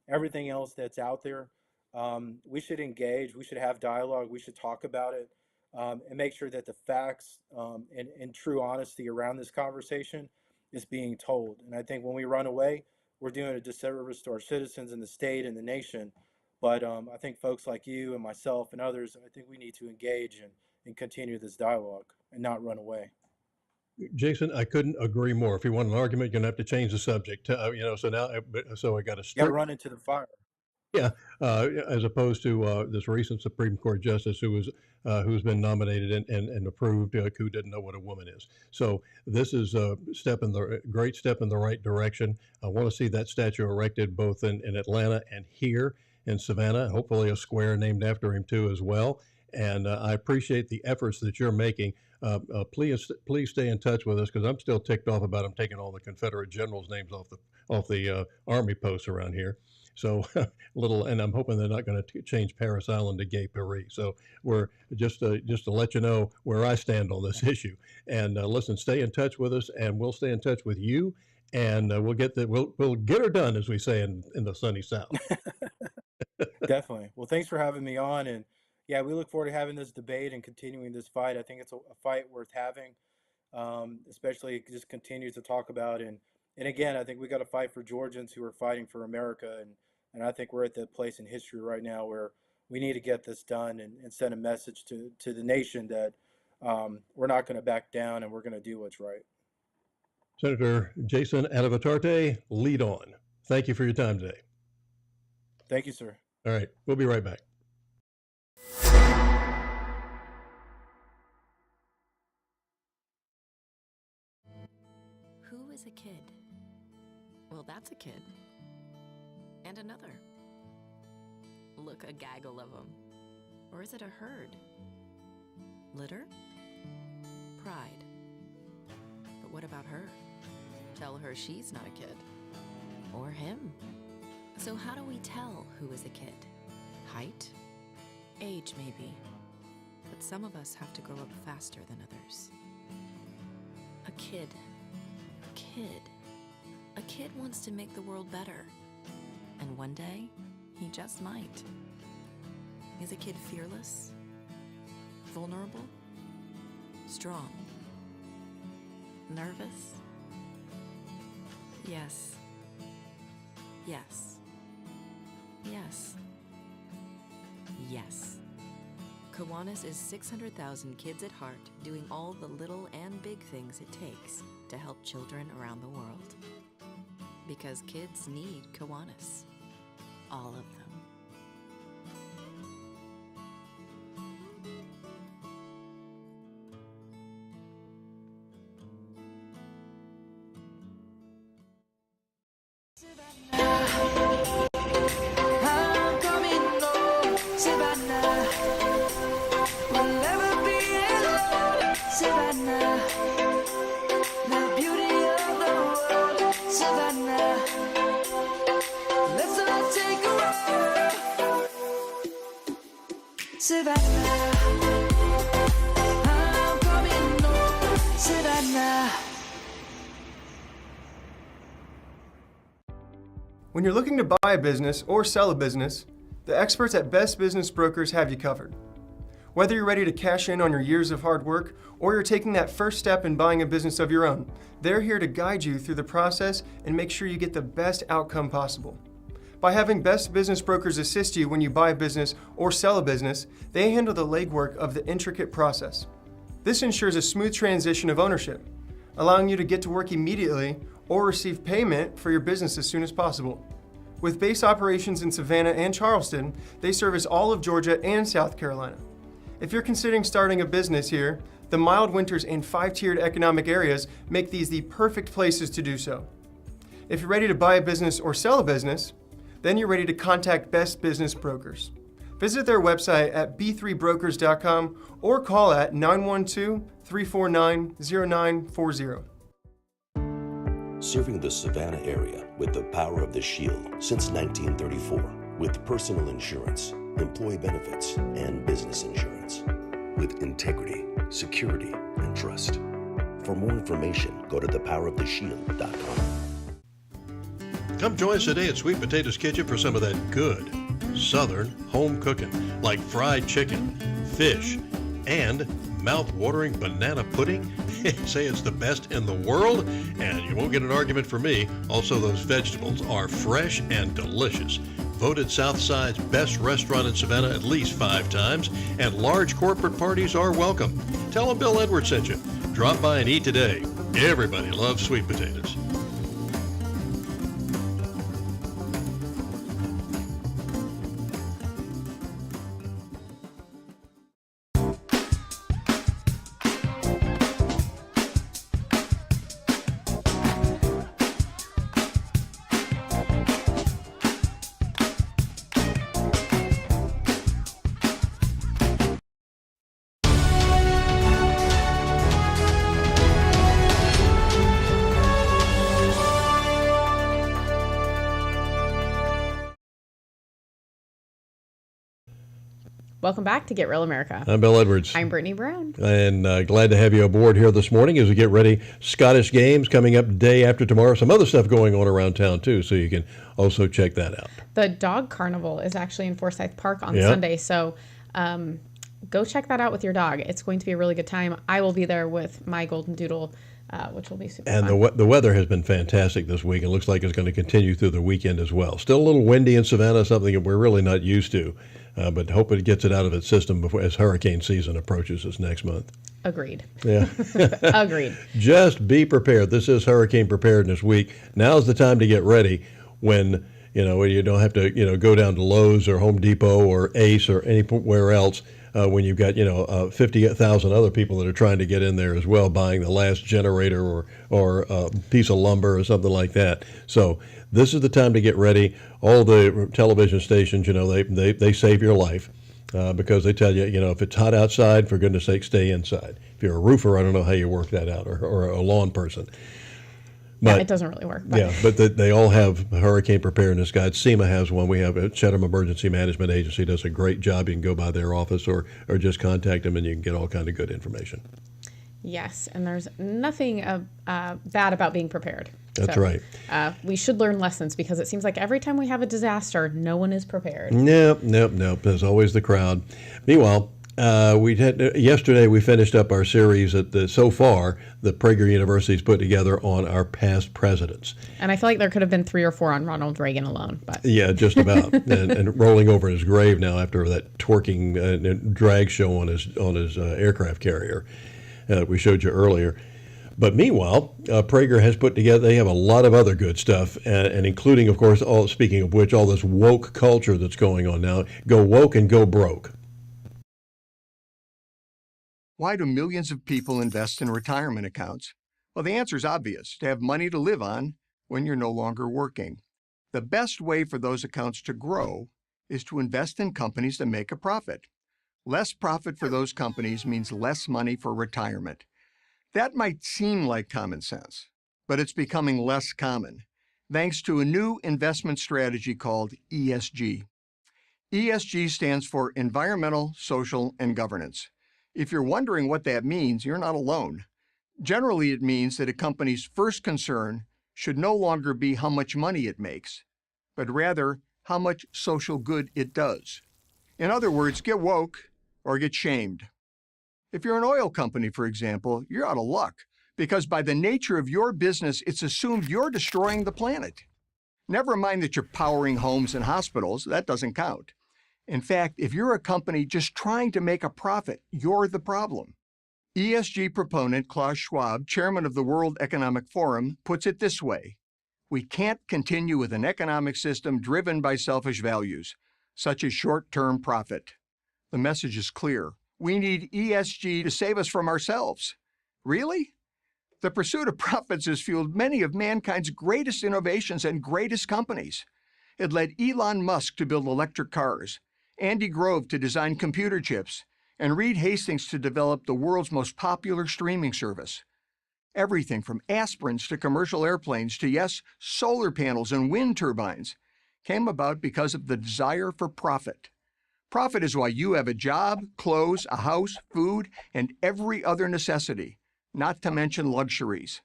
everything else that's out there, we should engage. We should have dialogue. We should talk about it and make sure that the facts and true honesty around this conversation is being told. And I think when we run away, we're doing a disservice to our citizens in the state and the nation. But I think folks like you and myself and others, I think we need to engage and continue this dialogue and not run away. Jason, I couldn't agree more. If you want an argument, you're gonna have to change the subject. So now, so I got to You got to run into the fire. Yeah, as opposed to this recent Supreme Court justice who's been nominated and approved, who didn't know what a woman is. So this is a great step in the right direction. I want to see that statue erected both in Atlanta and here in Savannah. Hopefully, a square named after him too as well. And I appreciate the efforts that you're making. Please stay in touch with us, because I'm still ticked off about them taking all the Confederate generals' names off the Army posts around here. So and I'm hoping they're not going to change Paris Island to Gay Paris. So we're just to let you know where I stand on this issue. And listen, stay in touch with us, and we'll stay in touch with you, and we'll get her done, as we say in the sunny South. Definitely. Well, thanks for having me on, and yeah, we look forward to having this debate and continuing this fight. I think it's a fight worth having, especially just continue to talk about. And again, I think we got to fight for Georgians who are fighting for America. And I think we're at the place in history right now where we need to get this done and send a message to the nation that we're not going to back down and we're going to do what's right. Senator Jason Adivitarte, lead on. Thank you for your time today. Thank you, sir. All right, we'll be right back. Who is a kid? Well, that's a kid. And another. Look, a gaggle of them. Or is it a herd? Litter? Pride. But what about her? Tell her she's not a kid. Or him. So how do we tell who is a kid? Height? Age, maybe. But some of us have to grow up faster than others. A kid. A kid wants to make the world better. And one day, he just might. Is a kid fearless? Vulnerable? Strong? Nervous? Yes. Yes. Yes. Yes. Kiwanis is 600,000 kids at heart, doing all the little and big things it takes to help children around the world. Because kids need Kiwanis. All of them. I'm coming home, Savannah. We'll never be alone, Savannah. The beauty of the world, Savannah. Let's all take a walk, Savannah. I'm coming home, Savannah. When you're looking to buy a business or sell a business, the experts at Best Business Brokers have you covered. Whether you're ready to cash in on your years of hard work or you're taking that first step in buying a business of your own, they're here to guide you through the process and make sure you get the best outcome possible. By having Best Business Brokers assist you when you buy a business or sell a business, they handle the legwork of the intricate process. This ensures a smooth transition of ownership, allowing you to get to work immediately or receive payment for your business as soon as possible. With base operations in Savannah and Charleston, they service all of Georgia and South Carolina. If you're considering starting a business here, the mild winters and 5-tiered economic areas make these the perfect places to do so. If you're ready to buy a business or sell a business, then you're ready to contact Best Business Brokers. Visit their website at b3brokers.com or call at 912-349-0940. Serving the Savannah area with the power of the Shield since 1934, with personal insurance, employee benefits, and business insurance. With integrity, security, and trust. For more information, go to thepoweroftheshield.com. Come join us today at Sweet Potatoes Kitchen for some of that good Southern home cooking, like fried chicken, fish, and mouth-watering banana pudding. Say it's the best in the world, and you won't get an argument from me. Also, those vegetables are fresh and delicious. Voted Southside's best restaurant in Savannah at least 5 times, and large corporate parties are welcome. Tell them Bill Edwards sent you. Drop by and eat today. Everybody loves sweet potatoes. Welcome back to Get Real America. I'm Bill Edwards. I'm Brittany Brown. And glad to have you aboard here this morning as we get ready. Scottish Games coming up day after tomorrow. Some other stuff going on around town, too, so you can also check that out. The Dog Carnival is actually in Forsyth Park on Sunday, so go check that out with your dog. It's going to be a really good time. I will be there with my Golden Doodle, which will be super fun. And the weather has been fantastic this week. It looks like it's going to continue through the weekend as well. Still a little windy in Savannah, something that we're really not used to. But hope it gets it out of its system before as hurricane season approaches us next month. Agreed. Yeah. Agreed. Just be prepared. This is Hurricane Preparedness Week. Now's the time to get ready when you don't have to go down to Lowe's or Home Depot or Ace or anywhere else when you've got 50,000 other people that are trying to get in there as well, buying the last generator or a piece of lumber or something like that. So this is the time to get ready. All the television stations, they save your life because they tell you, if it's hot outside, for goodness sake, stay inside. If you're a roofer, I don't know how you work that out, or a lawn person. But, it doesn't really work. But. Yeah, but they all have hurricane preparedness guides. SEMA has one. We have a Chatham Emergency Management Agency does a great job. You can go by their office or just contact them, and you can get all kind of good information. Yes, and there's nothing bad about being prepared. That's right. We should learn lessons because it seems like every time we have a disaster, no one is prepared. Nope. There's always the crowd. Meanwhile, yesterday we finished up our series so far that Prager University's put together on our past presidents. And I feel like there could have been 3 or 4 on Ronald Reagan alone. But yeah, just about. and rolling over his grave now after that twerking drag show on his aircraft carrier we showed you earlier. But meanwhile, Prager has put together, they have a lot of other good stuff, and including, of course, speaking of which, all this woke culture that's going on now. Go woke and go broke. Why do millions of people invest in retirement accounts? Well, the answer is obvious: to have money to live on when you're no longer working. The best way for those accounts to grow is to invest in companies that make a profit. Less profit for those companies means less money for retirement. That might seem like common sense, but it's becoming less common, thanks to a new investment strategy called ESG. ESG stands for Environmental, Social, and Governance. If you're wondering what that means, you're not alone. Generally, it means that a company's first concern should no longer be how much money it makes, but rather how much social good it does. In other words, get woke or get shamed. If you're an oil company, for example, you're out of luck because by the nature of your business, it's assumed you're destroying the planet. Never mind that you're powering homes and hospitals, that doesn't count. In fact, if you're a company just trying to make a profit, you're the problem. ESG proponent Klaus Schwab, chairman of the World Economic Forum, puts it this way: we can't continue with an economic system driven by selfish values, such as short-term profit. The message is clear. We need ESG to save us from ourselves. Really? The pursuit of profits has fueled many of mankind's greatest innovations and greatest companies. It led Elon Musk to build electric cars, Andy Grove to design computer chips, and Reed Hastings to develop the world's most popular streaming service. Everything from aspirins to commercial airplanes to, yes, solar panels and wind turbines came about because of the desire for profit. Profit is why you have a job, clothes, a house, food, and every other necessity, not to mention luxuries.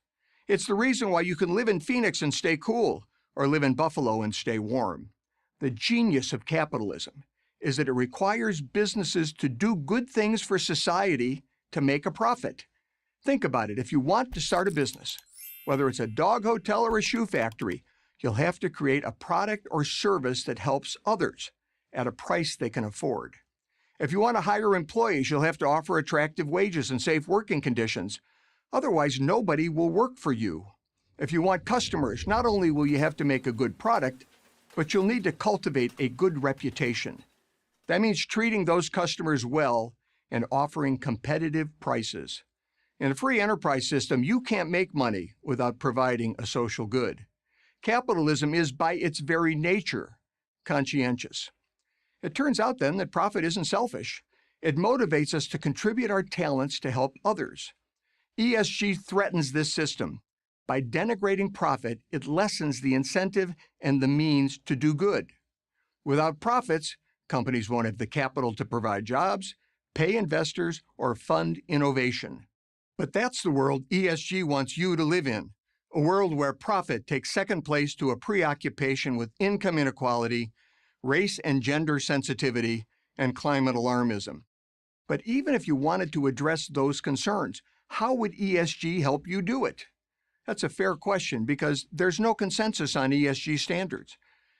It's the reason why you can live in Phoenix and stay cool, or live in Buffalo and stay warm. The genius of capitalism is that it requires businesses to do good things for society to make a profit. Think about it. If you want to start a business, whether it's a dog hotel or a shoe factory, you'll have to create a product or service that helps others at a price they can afford. If you want to hire employees, you'll have to offer attractive wages and safe working conditions. Otherwise, nobody will work for you. If you want customers, not only will you have to make a good product, but you'll need to cultivate a good reputation. That means treating those customers well and offering competitive prices. In a free enterprise system, you can't make money without providing a social good. Capitalism is, by its very nature, conscientious. It turns out, then, that profit isn't selfish. It motivates us to contribute our talents to help others. ESG threatens this system. By denigrating profit, it lessens the incentive and the means to do good. Without profits, companies won't have the capital to provide jobs, pay investors, or fund innovation. But that's the world ESG wants you to live in, a world where profit takes second place to a preoccupation with income inequality, race and gender sensitivity, and climate alarmism. But even if you wanted to address those concerns, how would ESG help you do it? That's a fair question because there's no consensus on ESG standards.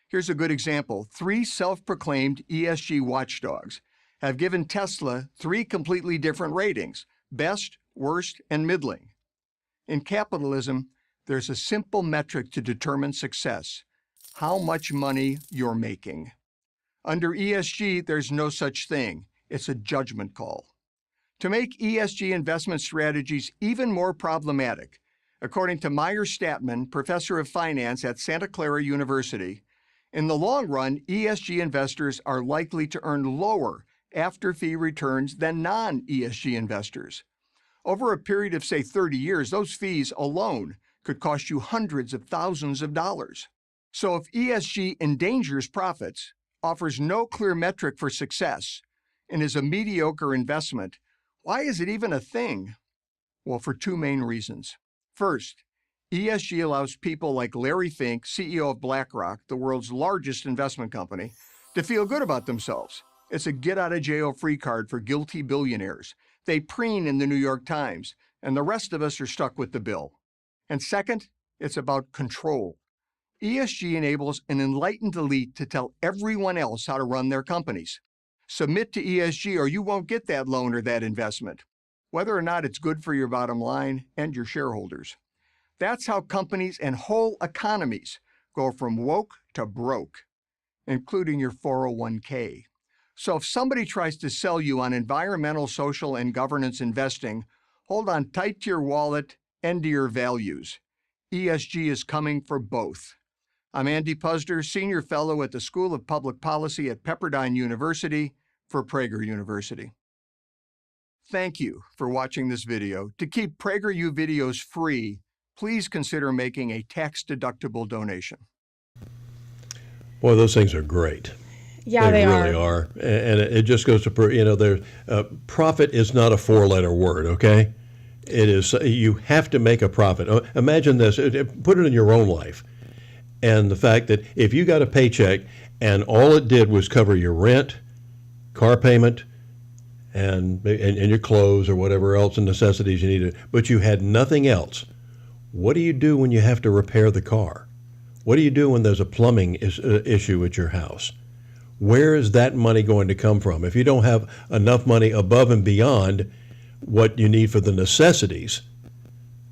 Here's a good example. 3 self-proclaimed ESG watchdogs have given Tesla 3 completely different ratings: best, worst, and middling. In capitalism, there's a simple metric to determine success: how much money you're making. Under ESG, there's no such thing. It's a judgment call. To make ESG investment strategies even more problematic, according to Meyer Statman, professor of finance at Santa Clara University, in the long run, ESG investors are likely to earn lower after-fee returns than non-ESG investors. Over a period of, say, 30 years, those fees alone could cost you hundreds of thousands of dollars. So if ESG endangers profits, offers no clear metric for success, and is a mediocre investment, why is it even a thing? Well, for 2 main reasons. First, ESG allows people like Larry Fink, CEO of BlackRock, the world's largest investment company, to feel good about themselves. It's a get-out-of-jail-free card for guilty billionaires. They preen in the New York Times, and the rest of us are stuck with the bill. And second, it's about control. ESG enables an enlightened elite to tell everyone else how to run their companies. Submit to ESG or you won't get that loan or that investment, whether or not it's good for your bottom line and your shareholders. That's how companies and whole economies go from woke to broke, including your 401k. So if somebody tries to sell you on environmental, social, and governance investing, hold on tight to your wallet and to your values. ESG is coming for both. I'm Andy Puzder, Senior Fellow at the School of Public Policy at Pepperdine University for Prager University. Thank you for watching this video. To keep PragerU videos free, please consider making a tax-deductible donation. Boy, those things are great. Yeah, they really are. And it just goes to, profit is not a 4-letter word, okay? It is, you have to make a profit. Imagine this, put it in your own life. And the fact that if you got a paycheck and all it did was cover your rent, car payment, and your clothes or whatever else and necessities you needed, but you had nothing else, what do you do when you have to repair the car? What do you do when there's a plumbing issue at your house? Where is that money going to come from? If you don't have enough money above and beyond what you need for the necessities,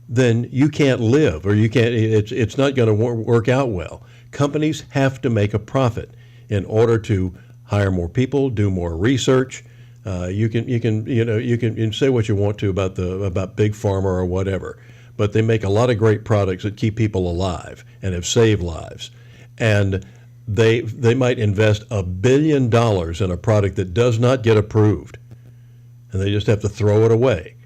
then you can't live, or you can't. It's not going to work out well. Companies have to make a profit in order to hire more people, do more research. You can say what you want to about big pharma or whatever, but they make a lot of great products that keep people alive and have saved lives. And they might invest $1 billion in a product that does not get approved, and they just have to throw it away,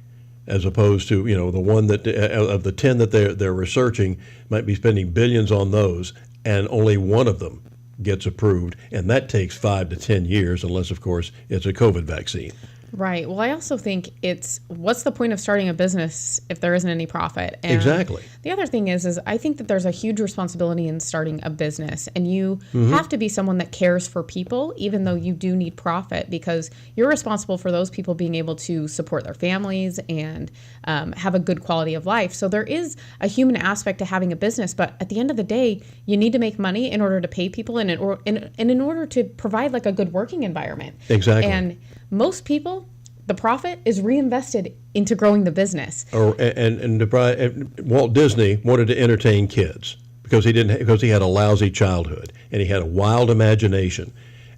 as opposed to, the one that of the 10 that they're researching might be spending billions on those, and only one of them gets approved, and that takes 5 to 10 years, unless of course it's a COVID vaccine. Right. Well, I also think what's the point of starting a business if there isn't any profit? And exactly. The other thing is I think that there's a huge responsibility in starting a business, and you have to be someone that cares for people, even though you do need profit, because you're responsible for those people being able to support their families and have a good quality of life. So there is a human aspect to having a business, but at the end of the day, you need to make money in order to pay people and in order to provide like a good working environment. Exactly. And most people, the profit is reinvested into growing the business. And Walt Disney wanted to entertain kids because he had a lousy childhood and he had a wild imagination,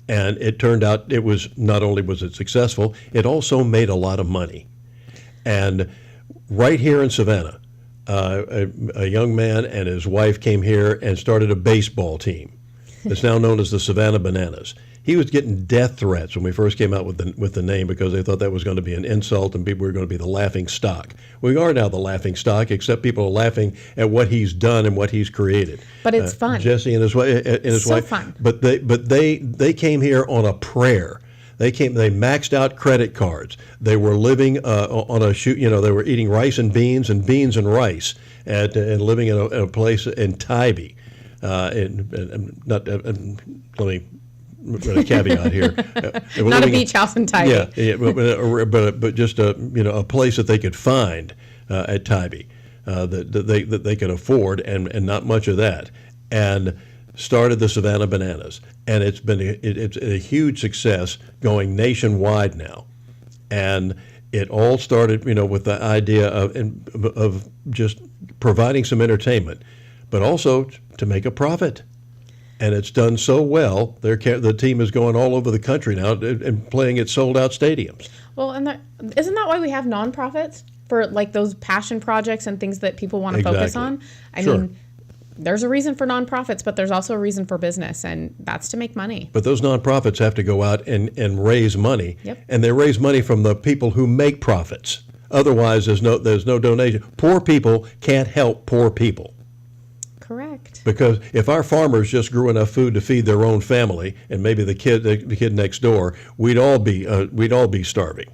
and it turned out it was not only was it successful, it also made a lot of money. And right here in Savannah, a young man and his wife came here and started a baseball team. It's now known as the Savannah Bananas. He was getting death threats when we first came out with the name, because they thought that was going to be an insult and people were going to be the laughing stock. We are now the laughing stock, except people are laughing at what he's done and what he's created. But it's fun. Jesse and his wife. Fun. But they came here on a prayer. They maxed out credit cards. They were living on a shoot. They were eating rice and beans and rice, and living in a place in Tybee. Let me put a caveat here. Not a beach house in Tybee. Yeah, but just a place that they could find at Tybee that they could afford, and not much of that, and started the Savannah Bananas, and it's been it's a huge success, going nationwide now, and it all started with the idea of just providing some entertainment, but also to make a profit. And it's done so well, the team is going all over the country now and playing at sold-out stadiums. Well, and isn't that why we have nonprofits for like those passion projects and things that people want to focus on? I mean, there's a reason for nonprofits, but there's also a reason for business, and that's to make money. But those nonprofits have to go out and raise money, and they raise money from the people who make profits. Otherwise, there's no donation. Poor people can't help poor people. Correct. Because if our farmers just grew enough food to feed their own family and maybe the kid next door, we'd all be starving.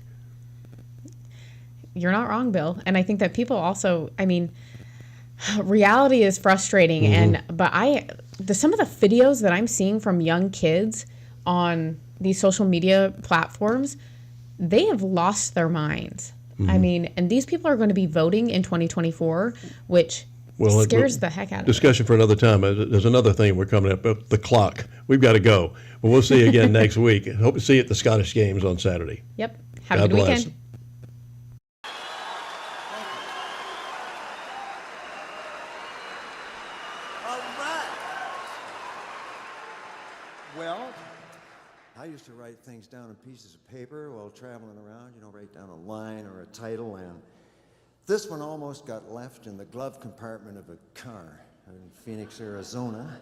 You're not wrong, Bill. And I think that people also, reality is frustrating, but some of the videos that I'm seeing from young kids on these social media platforms, they have lost their minds. And these people are going to be voting in 2024, which scares the heck out of me. Discussion for another time. There's another thing we're coming up, the clock. We've got to go. But we'll see you again next week. Hope to see you at the Scottish Games on Saturday. Yep. Have a good weekend. Well, I used to write things down on pieces of paper while traveling around, write down a line or a title, and this one almost got left in the glove compartment of a car in Phoenix, Arizona.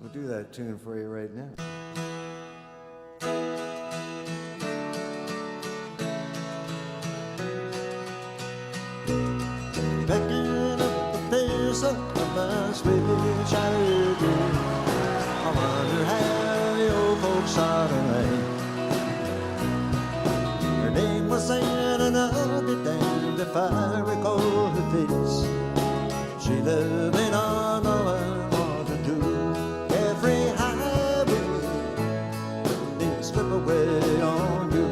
We'll do that tune for you right now. Picking up the pace of my sweet shiny dream. I wonder how the old folks are tonight. Her name was Anne, and I'll be damned if I recall her face. She lived in on knowing what to do. Every highway they slip away on you.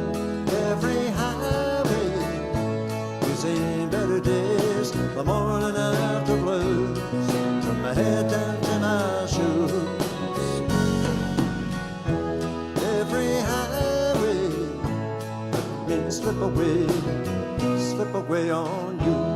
Every highway you see better days. The morning after blues, from my head down to my shoes. Every highway slip away on you.